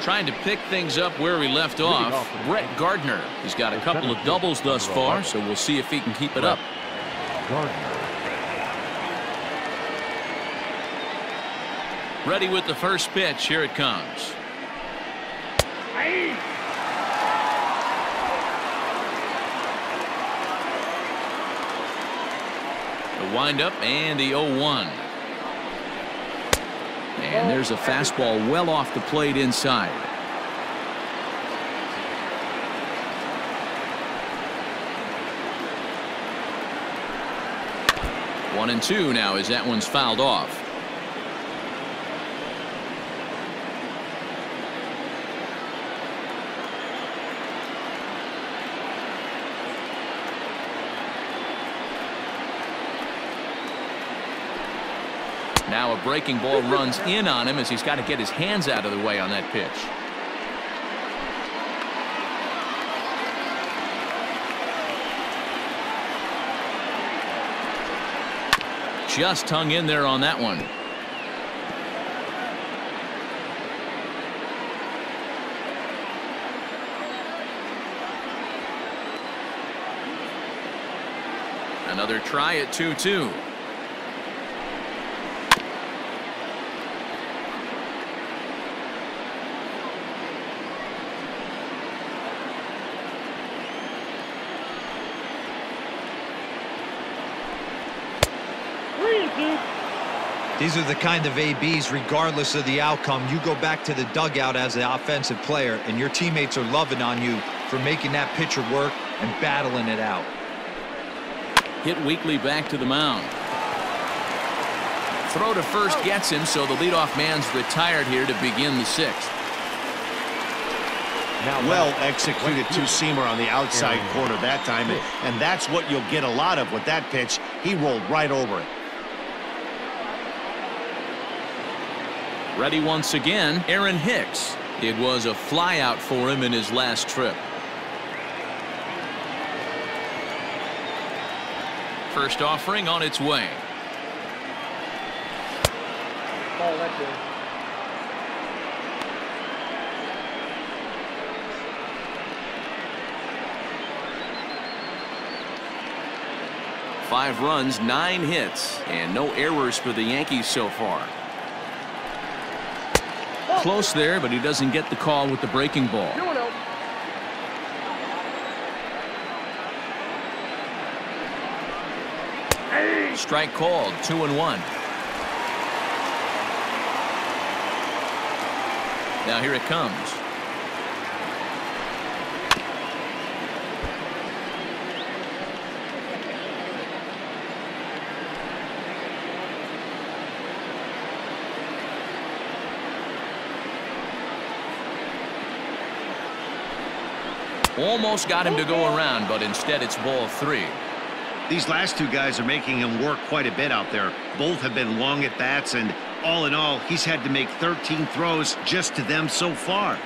Speaker 1: Trying to pick things up where we left off, Brett Gardner. He's got a couple of doubles thus far, so we'll see if he can keep it up. Ready with the first pitch. Here it comes. The windup and the 0-1. And there's a fastball well off the plate inside. One and 2 now as that one's fouled off. Now a breaking ball runs in on him as he's got to get his hands out of the way on that pitch. Just hung in there on that one. Another try at 2-2.
Speaker 4: These are the kind of ABs, regardless of the outcome, you go back to the dugout as an offensive player, and your teammates are loving on you for making that pitcher work and battling it out.
Speaker 1: Hit weakly back to the mound. Throw to first gets him, so the leadoff man's retired here to begin the 6th.
Speaker 2: Well executed two-seamer on the outside corner that time, and that's what you'll get a lot of with that pitch. He rolled right over it.
Speaker 1: Ready once again, Aaron Hicks. It was a flyout for him in his last trip. First offering on its way.
Speaker 5: Ball left in.
Speaker 1: Five runs, 9 hits, and no errors for the Yankees so far. Close there, but he doesn't get the call with the breaking ball. Strike called, 2-1. Now here it comes. Almost got him to go around, but instead it's ball 3.
Speaker 2: These last two guys are making him work quite a bit out there. Both have been long at bats, and all in all, he's had to make 13 throws just to them so far.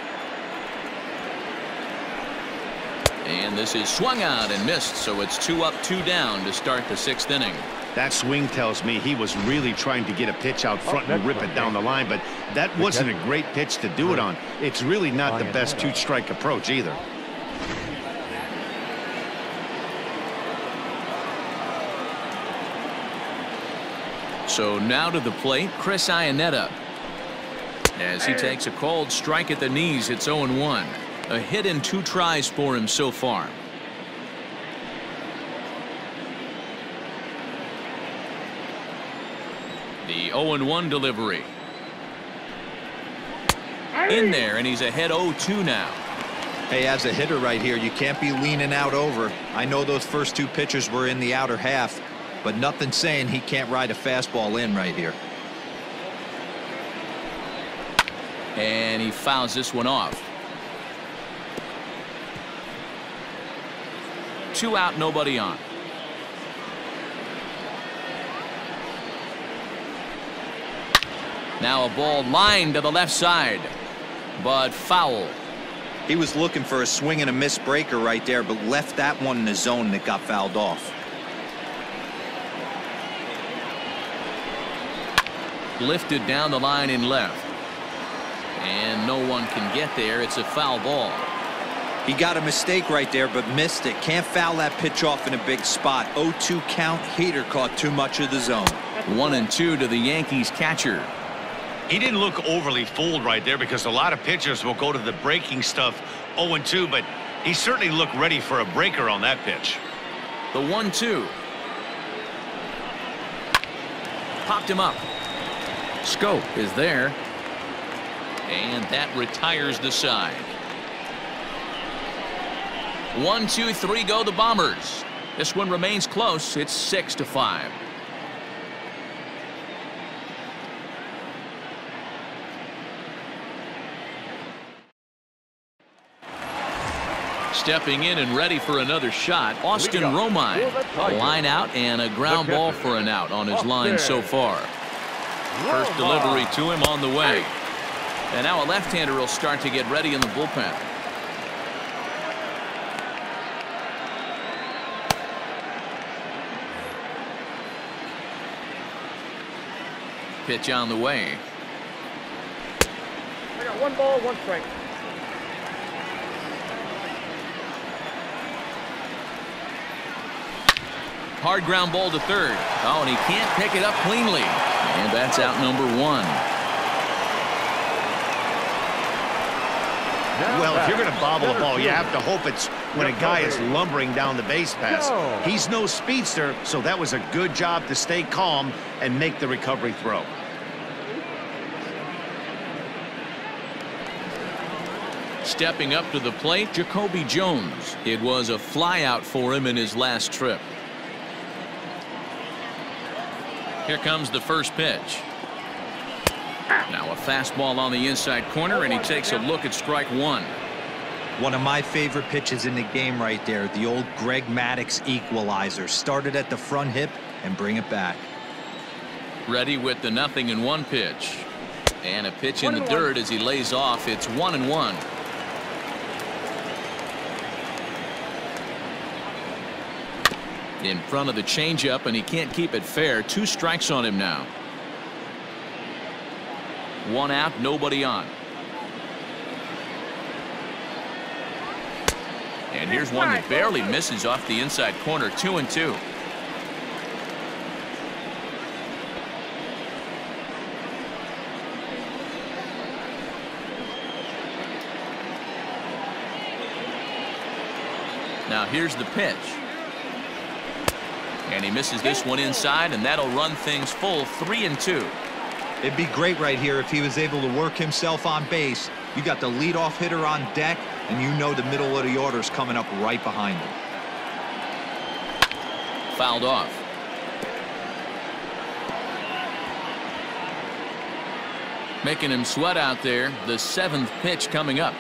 Speaker 1: And this is swung out and missed, so it's 2 up, 2 down to start the 6th inning.
Speaker 2: That swing tells me he was really trying to get a pitch out front and rip it down the line, but that wasn't a great pitch to do it on. It's really not the best 2-strike approach either.
Speaker 1: So now to the plate, Chris Iannetta. As he takes a cold strike at the knees, it's 0-1. A hit in 2 tries for him so far. The 0-1 delivery. In there, and he's ahead 0-2 now.
Speaker 4: Hey, as a hitter right here, you can't be leaning out over. I know those first 2 pitches were in the outer half, but nothing saying he can't ride a fastball in right here.
Speaker 1: And he fouls this one off. 2 out, nobody on. Now a ball lined to the left side, but foul.
Speaker 4: He was looking for a swing and a miss breaker right there, but left that one in the zone that got fouled off.
Speaker 1: Lifted down the line in left. And no one can get there. It's a foul ball.
Speaker 4: He got a mistake right there, but missed it. Can't foul that pitch off in a big spot. 0-2 count. Heater caught too much of the zone.
Speaker 1: 1-2 to the Yankees catcher.
Speaker 2: He didn't look overly fooled right there because a lot of pitchers will go to the breaking stuff 0-2, but he certainly looked ready for a breaker on that pitch.
Speaker 1: The 1-2. Popped him up. Schoop is there. And that retires the side. 1, 2, 3 go the Bombers. This one remains close. It's 6-5. Stepping in and ready for another shot, Austin Romine. A line out and a ground ball for an out on his line so far. First delivery to him on the way. And now a left-hander will start to get ready in the bullpen. Pitch on the way.
Speaker 5: I got 1 ball, 1 strike.
Speaker 1: Hard ground ball to third. Oh, and he can't pick it up cleanly. And that's out number 1.
Speaker 2: Well, if you're going to bobble a ball, you have to hope it's when a guy is lumbering down the base pass. He's no speedster, so that was a good job to stay calm and make the recovery throw.
Speaker 1: Stepping up to the plate, JaCoby Jones. It was a flyout for him in his last trip. Here comes the first pitch. Now a fastball on the inside corner, and he takes a look at strike 1.
Speaker 4: One of my favorite pitches in the game right there. The old Greg Maddux equalizer. Started at the front hip and bring it back.
Speaker 1: Ready with the 0-1 pitch. And a pitch in the dirt as he lays off. It's 1-1. In front of the changeup, and he can't keep it fair. 2 strikes on him now. 1 out, nobody on. And here's one that barely misses off the inside corner. 2-2. Now here's the pitch. And he misses this one inside, and that'll run things full. 3-2.
Speaker 4: It'd be great right here if he was able to work himself on base. You got the leadoff hitter on deck, and you know the middle of the order's coming up right behind him.
Speaker 1: Fouled off. Making him sweat out there. The 7th pitch coming up.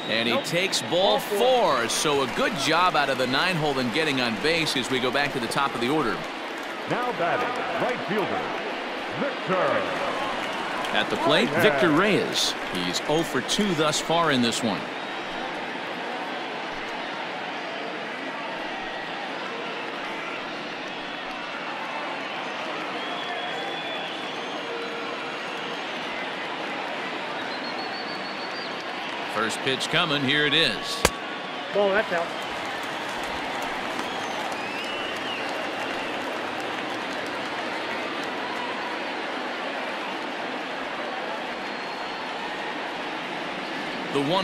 Speaker 1: And he takes ball 4. So a good job out of the 9-hole in getting on base as we go back to the top of the order.
Speaker 3: Now batting, right fielder, Victor.
Speaker 1: At the plate, Victor Reyes. He's 0 for 2 thus far in this one. First pitch coming. Here it is.
Speaker 5: Ball, that's out.
Speaker 1: The 1-0.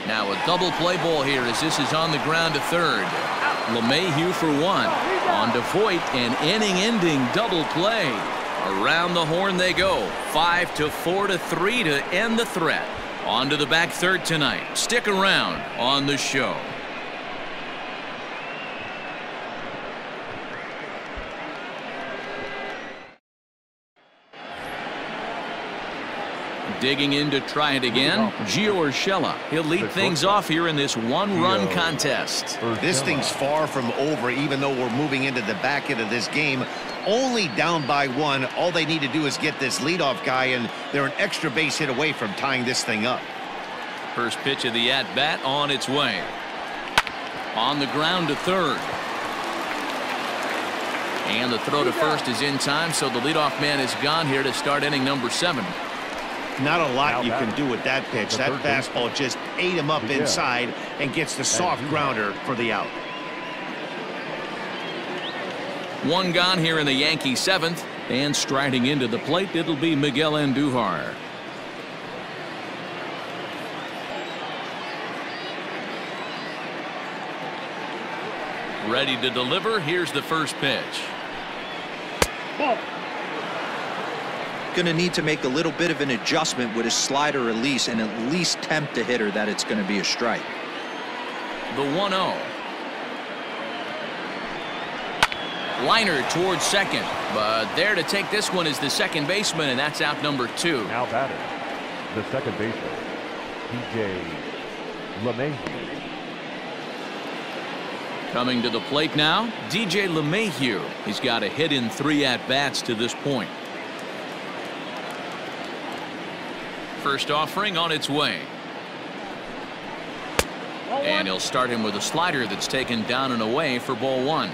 Speaker 1: Now a double play ball here as this is on the ground to third. LeMahieu for 1. On to Voit, an inning-ending double play. Around the horn they go. 5-4-3 to end the threat. On to the back third tonight. Stick around on the show. Digging in to try it again, Gio Urshela. He'll lead things off here in this one-run contest.
Speaker 2: This thing's far from over, even though we're moving into the back end of this game. Only down by 1. All they need to do is get this leadoff guy, and they're an extra base hit away from tying this thing up.
Speaker 1: First pitch of the at-bat on its way. On the ground to third. And the throw to first is in time, so the leadoff man is gone here to start inning number 7.
Speaker 2: Not a lot you can do with that pitch. That fastball just ate him up inside and gets the soft grounder for the out.
Speaker 1: 1 gone here in the Yankees 7th, and striding into the plate, it'll be Miguel Andujar. Ready to deliver. Here's the first pitch.
Speaker 5: Ball.
Speaker 4: Going to need to make a little bit of an adjustment with his slider release and at least tempt the hitter that it's going to be a strike.
Speaker 1: The 1-0. Liner towards second, but there to take this one is the second baseman, and that's out number 2.
Speaker 3: Now batting, the second baseman, LeMahieu.
Speaker 1: Coming to the plate now, LeMahieu. He's got a hit in 3 at-bats to this point. First offering on its way. And he'll start him with a slider that's taken down and away for ball 1.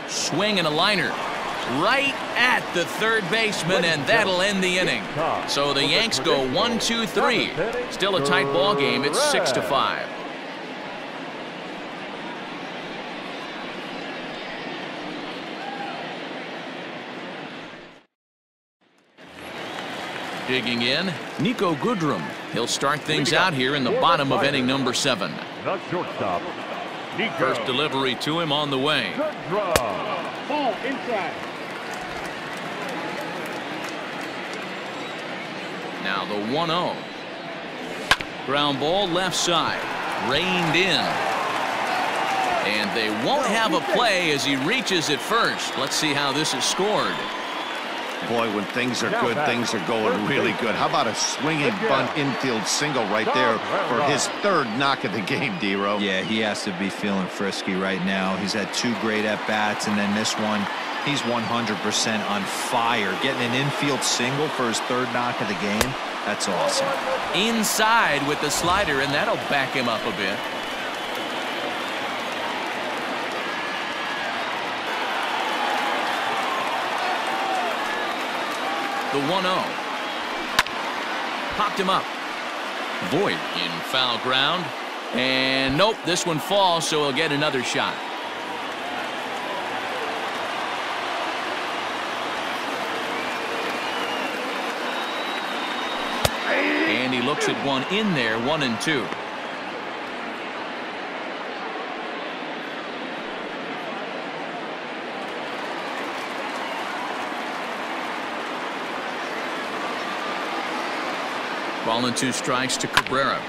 Speaker 1: Swing and a liner right at the third baseman, and that'll end the inning. So the Yanks go 1-2-3. Still a tight ball game. It's 6-5. Digging in, Niko Goodrum. He'll start things out here in the bottom of inning number 7.
Speaker 3: The shortstop, Niko.
Speaker 1: First delivery to him on the way.
Speaker 5: Ball, inside.
Speaker 1: Now the 1-0. Ground ball left side. Reined in. And they won't have a play as he reaches it first. Let's see how this is scored.
Speaker 2: Boy, when things are good, things are going really good. How about a swinging bunt infield single right there for his 3rd knock of the game, D-Ro?
Speaker 4: Yeah, he has to be feeling frisky right now. He's had 2 great at-bats, and then this one, he's 100% on fire. Getting an infield single for his 3rd knock of the game, that's awesome.
Speaker 1: Inside with the slider, and that'll back him up a bit. The 1-0. Popped him up. Voit in foul ground. And nope, this one falls, so he'll get another shot. And he looks at one in there, 1-2. Ball and 2 strikes to Cabrera.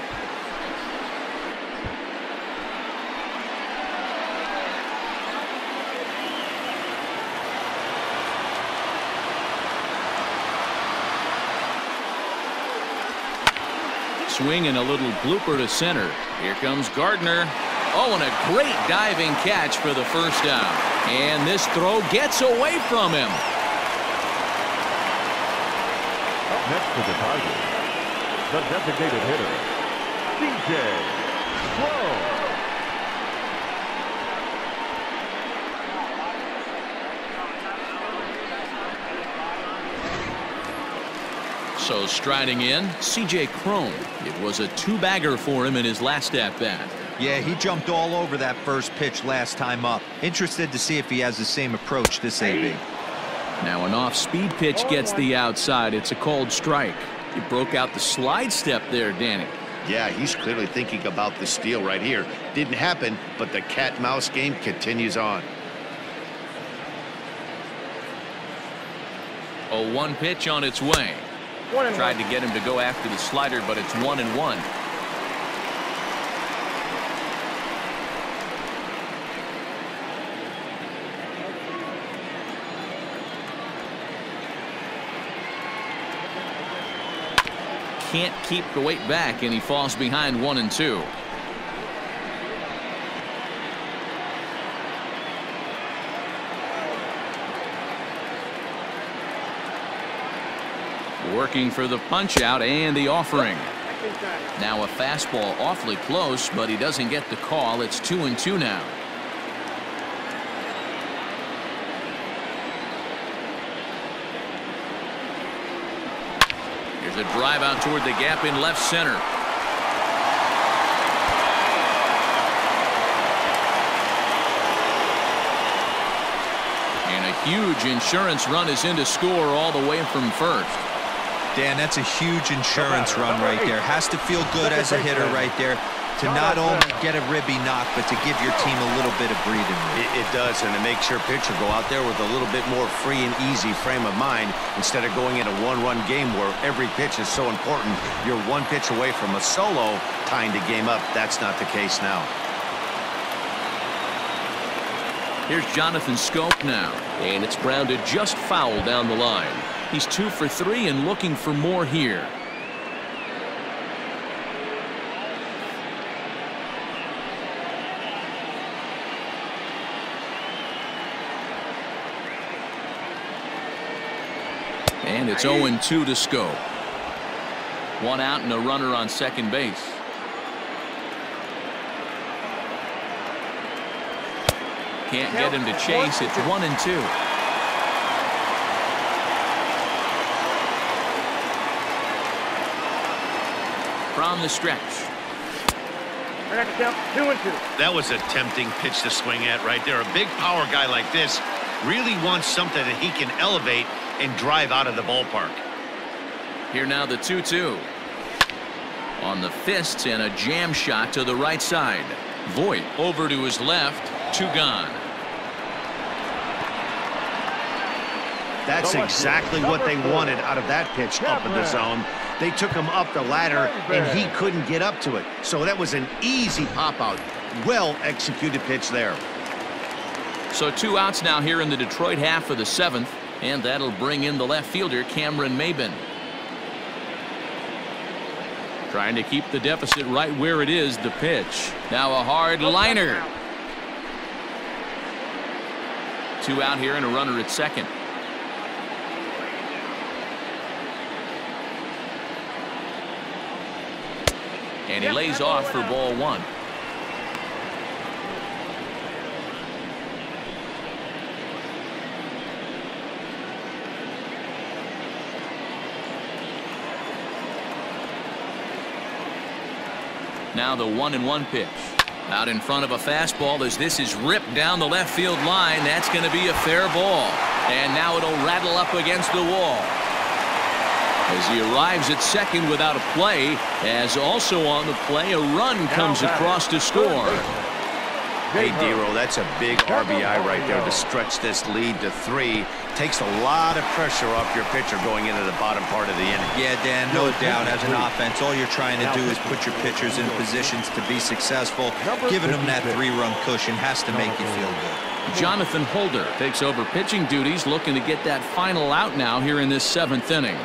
Speaker 1: swing and a little blooper to center. Here comes Gardner. Oh, and a great diving catch for the first down. And this throw gets away from him.
Speaker 3: Up next to the Tigers, the designated hitter, DJ Cron.
Speaker 1: So striding in, CJ Cron. It was a two-bagger for him in his last at-bat.
Speaker 4: Yeah, he jumped all over that first pitch last time up. Interested to see if he has the same approach this AB.
Speaker 1: Now an off-speed pitch gets the outside. It's a called strike. He broke out the slide step there, Danny.
Speaker 2: Yeah, he's clearly thinking about the steal right here. Didn't happen, but the cat-mouse game continues on.
Speaker 1: 0-1 pitch on its way. Tried to get him to go after the slider, but it's 1-1. Can't keep the weight back, and he falls behind 1-2. Working for the punch out and the offering. Now a fastball awfully close, but he doesn't get the call. It's 2-2 now. Here's a drive out toward the gap in left center. And a huge insurance run is in to score all the way from first.
Speaker 4: Dan, that's a huge insurance run right there. Has to feel good as a hitter right there to not only get a ribby knock, but to give your team a little bit of breathing room.
Speaker 2: It does, and it makes your pitcher go out there with a little bit more free and easy frame of mind instead of going in a one-run game where every pitch is so important. You're one pitch away from a solo tying the game up. That's not the case now.
Speaker 1: Here's Jonathan Schoop now, and it's grounded just foul down the line. He's 2 for 3 and looking for more here. And it's 0-2 to Schoop. 1 out and a runner on second base. Can't get him to chase. It's 1-2. From the stretch.
Speaker 2: That was a tempting pitch to swing at right there. A big power guy like this really wants something that he can elevate and drive out of the ballpark.
Speaker 1: Here now the 2-2. On the fists and a jam shot to the right side. Voit over to his left. 2 gone.
Speaker 2: That's exactly what they wanted out of that pitch up in the zone. They took him up the ladder, and he couldn't get up to it. So that was an easy pop-out. Well-executed pitch there.
Speaker 1: So 2 outs now here in the Detroit half of the 7th, and that'll bring in the left fielder, Cameron Maybin. Trying to keep the deficit right where it is, the pitch. Now a hard liner. 2 out here and a runner at second. And he lays off for ball 1. Now the 1-1 pitch. Out in front of a fastball as this is ripped down the left field line. That's going to be a fair ball. And now it'll rattle up against the wall. As he arrives at second without a play, as also on the play, a run comes across to score.
Speaker 2: Hey, D-Roll, that's a big RBI right there to stretch this lead to 3. Takes a lot of pressure off your pitcher going into the bottom part of the inning.
Speaker 4: Yeah, Dan, no doubt. As an offense, all you're trying to do is put your pitchers in positions to be successful. Giving them that 3-run cushion has to make you feel good.
Speaker 1: Jonathan Holder takes over pitching duties, looking to get that final out now here in this 7th inning.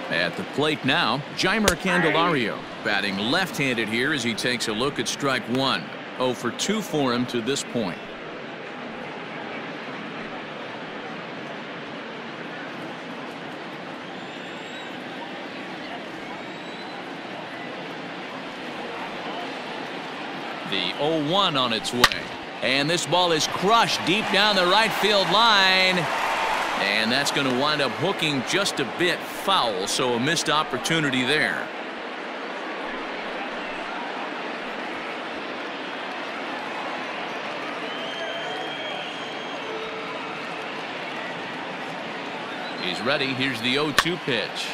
Speaker 1: At the plate now, Jeimer Candelario batting left-handed here as he takes a look at strike one. 0 for 2 for him to this point. The 0-1 on its way. And this ball is crushed deep down the right field line. And that's going to wind up hooking just a bit foul, so a missed opportunity there. He's ready. Here's the 0-2 pitch.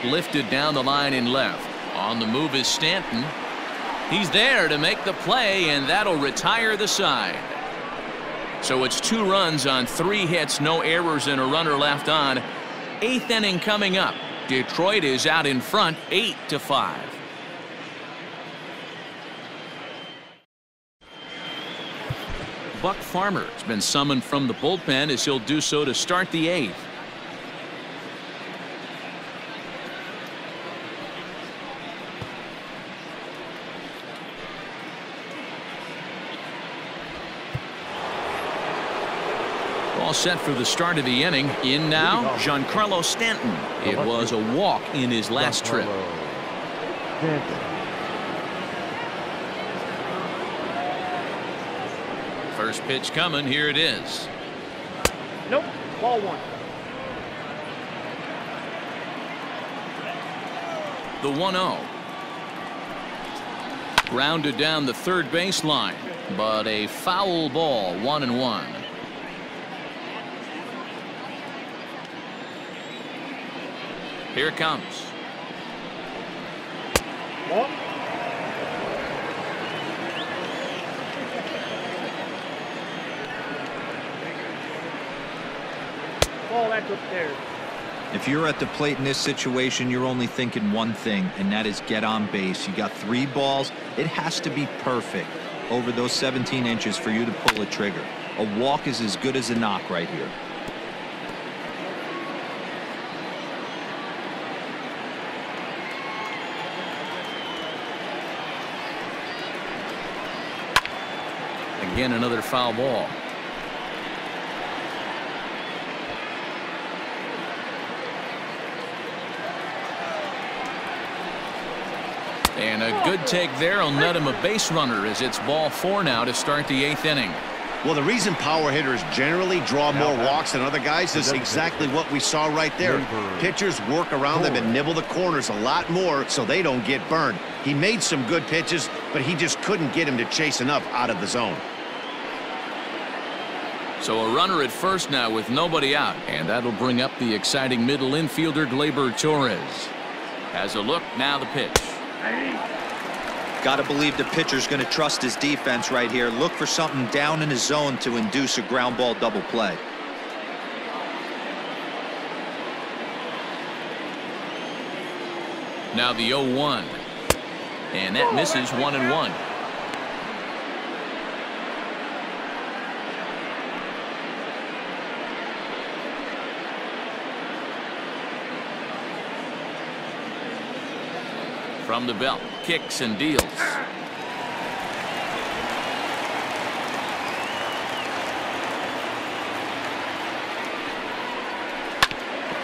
Speaker 1: Lifted down the line in left. On the move is Stanton. He's there to make the play, and that'll retire the side. So it's 2 runs on 3 hits, no errors, and a runner left on. 8th inning coming up. Detroit is out in front 8-5. Buck Farmer has been summoned from the bullpen as he'll do so to start the 8th. All set for the start of the inning. In now, Giancarlo Stanton. It was a walk in his last trip. First pitch coming. Here it is.
Speaker 5: Nope. Ball 1.
Speaker 1: The 1-0. Grounded down the third baseline, but a foul ball. 1-1. Here it comes.
Speaker 5: Ball. Ball, that's upstairs.
Speaker 4: If you're at the plate in this situation, you're only thinking one thing, and that is get on base. You got 3 balls. It has to be perfect over those 17 inches for you to pull a trigger. A walk is as good as a knock right here.
Speaker 1: Again, another foul ball. And a good take there will net him a base runner as it's ball 4 now to start the 8th inning.
Speaker 2: Well, the reason power hitters generally draw more walks than other guys is exactly what we saw right there. Pitchers work around them and nibble the corners a lot more so they don't get burned. He made some good pitches, but he just couldn't get him to chase enough out of the zone.
Speaker 1: So a runner at first now with nobody out, and that'll bring up the exciting middle infielder Gleyber Torres. Has a look, now the pitch.
Speaker 4: Got to believe the pitcher's going to trust his defense right here. Look for something down in his zone to induce a ground ball double play.
Speaker 1: Now the 0-1. And that misses. 1-1. From the belt, kicks and deals.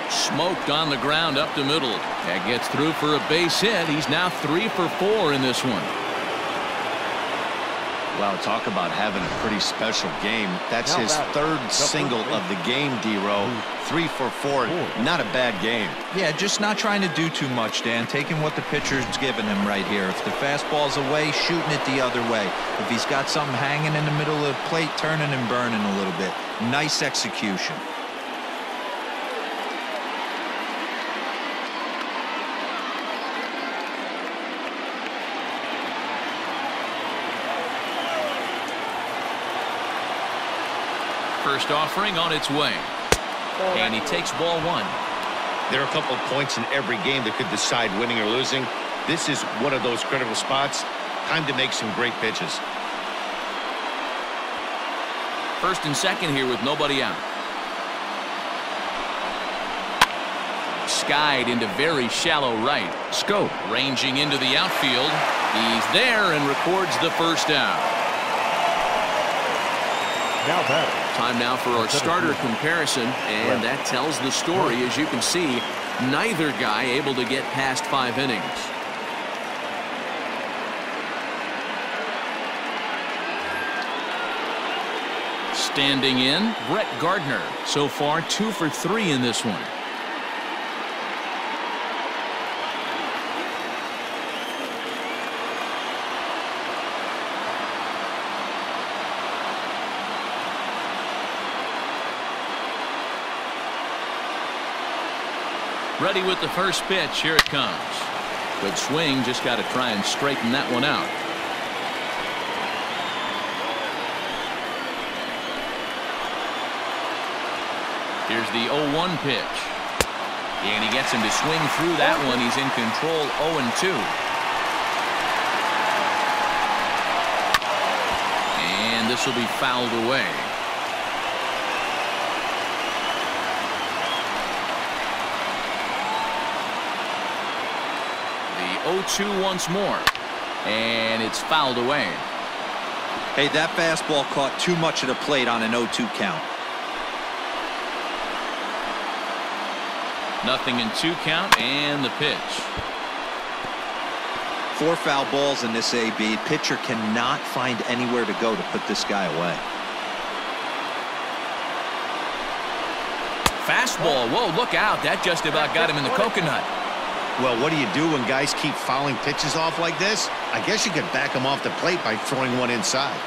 Speaker 1: Smoked on the ground up the middle. That gets through for a base hit. He's now 3 for 4 in this one.
Speaker 2: Wow, talk about having a pretty special game. That's his 3rd single of the game, D-Row. 3 for 4. Not a bad game.
Speaker 4: Yeah, just not trying to do too much, Dan. Taking what the pitcher's giving him right here. If the fastball's away, shooting it the other way. If he's got something hanging in the middle of the plate, turning and burning a little bit. Nice execution.
Speaker 1: First offering on its way. And he takes ball 1.
Speaker 2: There are a couple of points in every game that could decide winning or losing. This is one of those critical spots. Time to make some great pitches.
Speaker 1: First and second here with nobody out. Skied into very shallow right. Schoop ranging into the outfield. He's there and records the first down.
Speaker 3: Now batting.
Speaker 1: Time now for our starter comparison, and that tells the story. As you can see, neither guy able to get past 5 innings. Standing in, Gardner. So far 2 for 3 in this one. Ready with the first pitch. Here it comes. Good swing. Just got to try and straighten that one out. Here's the 0-1 pitch. And he gets him to swing through that one. He's in control. 0-2. And this will be fouled away. The 0-2 once more. And it's fouled away.
Speaker 4: Hey, that fastball caught too much of the plate on an 0-2 count.
Speaker 1: Nothing in 2 count, and the pitch.
Speaker 4: 4 foul balls in this AB. Pitcher cannot find anywhere to go to put this guy away.
Speaker 1: Fastball. Whoa, look out. That just about got him in the coconut.
Speaker 2: Well, what do you do when guys keep fouling pitches off like this? I guess you could back them off the plate by throwing one inside.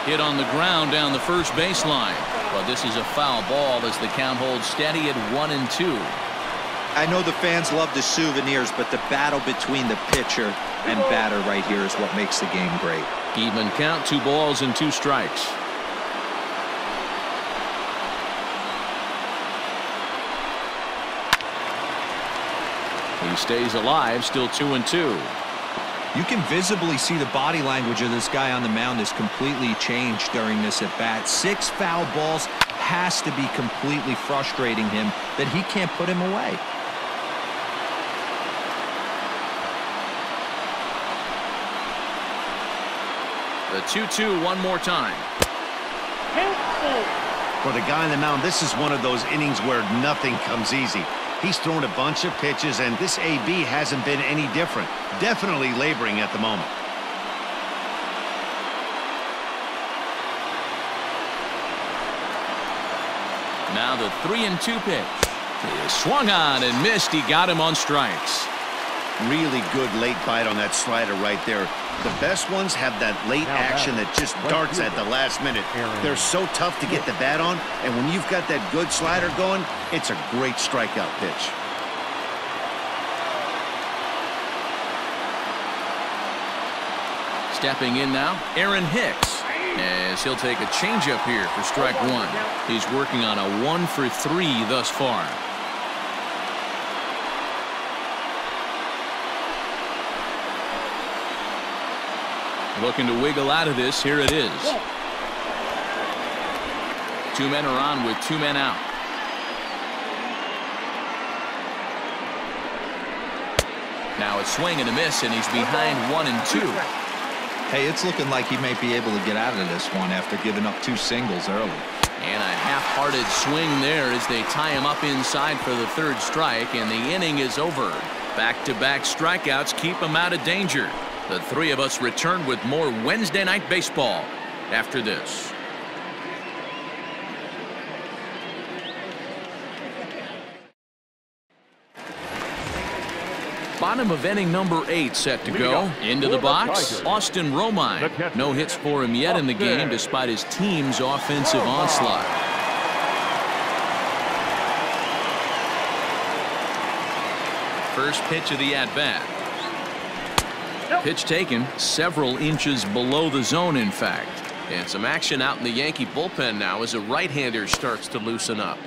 Speaker 1: Hit on the ground down the first baseline. Well, this is a foul ball as the count holds steady at 1-2.
Speaker 4: I know the fans love the souvenirs, but the battle between the pitcher and batter right here is what makes the game great.
Speaker 1: Even count, 2 balls and 2 strikes. He stays alive, still 2-2.
Speaker 4: You can visibly see the body language of this guy on the mound is completely changed during this at bat. 6 foul balls has to be completely frustrating him that he can't put him away.
Speaker 1: The 2-2 one more time.
Speaker 2: For the guy on the mound, this is one of those innings where nothing comes easy. He's thrown a bunch of pitches, and this AB hasn't been any different. Definitely laboring at the moment.
Speaker 1: Now the 3-2 pitch. He swung on and missed. He got him on strikes.
Speaker 2: Really good late bite on that slider right there. The best ones have that late action that just darts at the last minute. They're so tough to get the bat on, and when you've got that good slider going, it's a great strikeout pitch.
Speaker 1: Stepping in now, Hicks, as he'll take a changeup here for strike 1. He's working on a 1 for 3 thus far. Looking to wiggle out of this. Here it is. 2 men are on with 2 men out. Now a swing and a miss, and he's behind 1-2.
Speaker 4: Hey, it's looking like he may be able to get out of this one after giving up 2 singles early.
Speaker 1: And a half-hearted swing there as they tie him up inside for the 3rd strike, and the inning is over. Back-to-back strikeouts keep him out of danger. The 3 of us return with more Wednesday Night Baseball after this. Bottom of inning number 8 set to go. Into the box, Austin Romine. No hits for him yet in the game despite his team's offensive onslaught. First pitch of the at-bat. Pitch taken several inches below the zone, in fact. And some action out in the Yankee bullpen now as a right-hander starts to loosen up.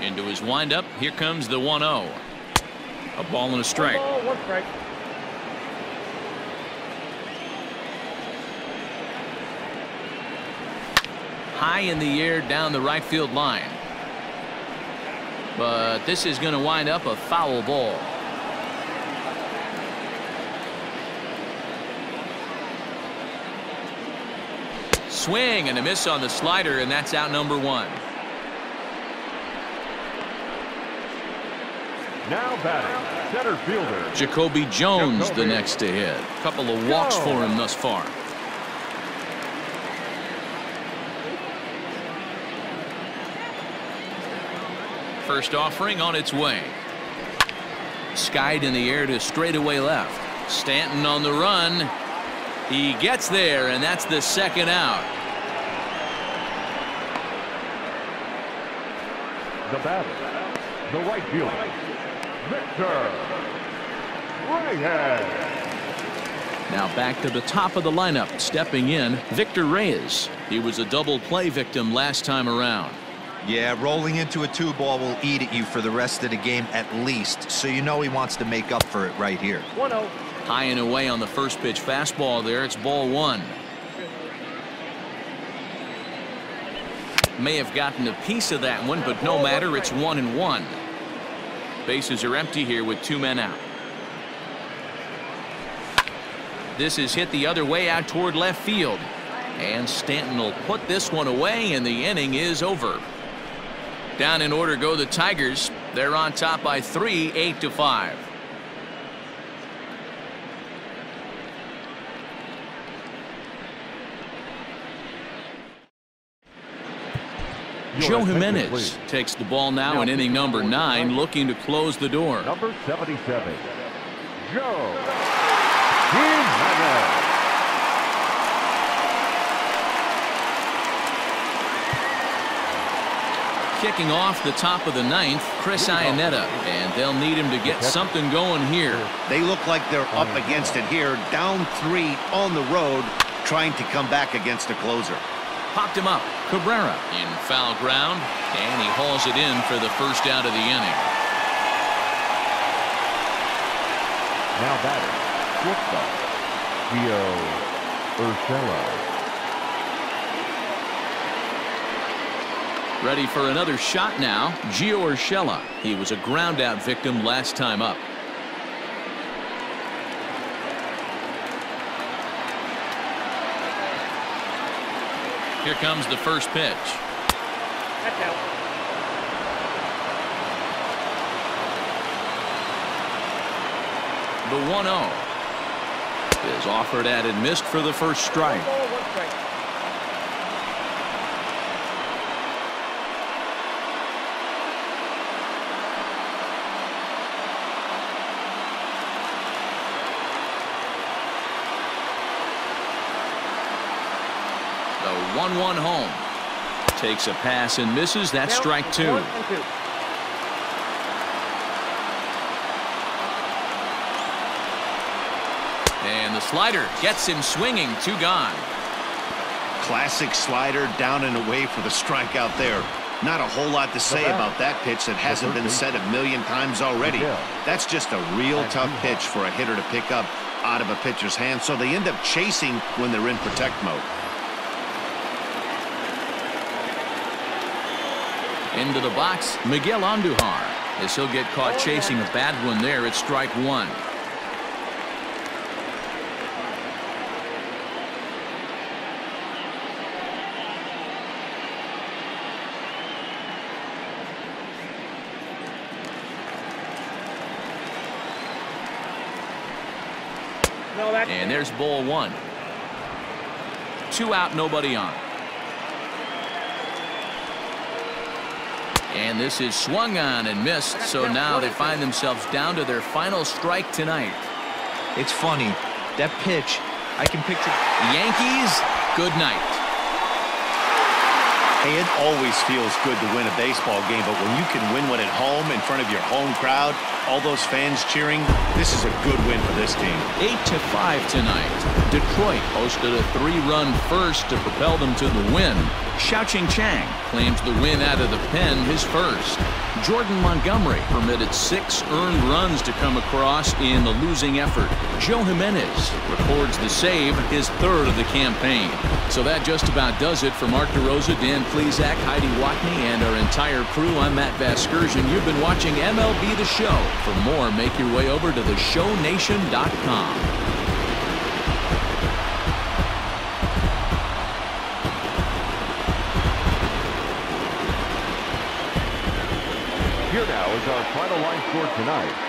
Speaker 1: Into his windup. Here comes the 1-0. A ball and a strike.
Speaker 5: One ball, one strike.
Speaker 1: High in the air down the right field line. But this is going to wind up a foul ball. Swing and a miss on the slider, and that's out number 1.
Speaker 3: Now batting, center fielder
Speaker 1: JaCoby Jones the next to hit. Couple of walks for him thus far. First offering on its way. Skied in the air to straightaway left. Stanton on the run. He gets there, and that's the second out.
Speaker 3: The batter, the right fielder, Victor Reyes.
Speaker 1: Now back to the top of the lineup. Stepping in, Victor Reyes. He was a double play victim last time around.
Speaker 4: Yeah, rolling into a 2-ball will eat at you for the rest of the game at least, so you know he wants to make up for it right here.
Speaker 5: 1-0.
Speaker 1: High and away on the first pitch fastball there. It's ball 1. May have gotten a piece of that one, but no matter. It's 1-1. Bases are empty here with 2 men out. This is hit the other way out toward left field. And Stanton will put this one away, and the inning is over. Down in order go the Tigers. They're on top by 3, 8-5. Joe Jimenez takes the ball now in inning number 9, looking to close the door.
Speaker 3: Number 77, Joe Jimenez.
Speaker 1: Kicking off the top of the 9th, Chris Iannetta, and they'll need him to get something going here.
Speaker 2: They look like they're up against it here, down 3 on the road, trying to come back against a closer.
Speaker 1: Popped him up. Cabrera in foul ground, and he hauls it in for the first out of the inning.
Speaker 3: Now batting, shortstop, Gio Urshela.
Speaker 1: Ready for another shot now. Gio Urshela. He was a ground out victim last time up. Here comes the first pitch.
Speaker 5: That's out.
Speaker 1: The 1-0 is offered at and missed for the first strike.
Speaker 5: 1 ball, 1 strike.
Speaker 1: The 1-1 home. Takes a pass and misses. That's strike 2.
Speaker 5: 1 and 2.
Speaker 1: And the slider gets him swinging. 2 gone.
Speaker 2: Classic slider down and away for the strikeout there. Not a whole lot to say about that pitch that hasn't been said a million times already. That's just a real tough pitch for a hitter to pick up out of a pitcher's hand, so they end up chasing when they're in protect mode.
Speaker 1: Into the box, Miguel Andujar, as he'll get caught chasing a bad one there. It's strike 1.
Speaker 5: No, that's
Speaker 1: And there's ball 1. 2 out, nobody on. And this is swung on and missed, so now they find themselves down to their final strike tonight.
Speaker 4: It's funny, that pitch, I can picture.
Speaker 1: Yankees, good night.
Speaker 2: Hey, it always feels good to win a baseball game, but when you can win one at home in front of your home crowd, all those fans cheering, this is a good win for this team.
Speaker 1: 8-5 tonight. Detroit posted a 3-run first to propel them to the win. Xiaoqing Chang claims the win out of the pen, his first. Jordan Montgomery permitted 6 earned runs to come across in the losing effort. Joe Jimenez records the save, his 3rd of the campaign. So that just about does it for Mark DeRosa, Dan Plesac, Heidi Watney, and our entire crew. I'm Matt Vasgersian. You've been watching MLB The Show. For more, make your way over to theshownation.com.
Speaker 3: Here now is our final line score tonight.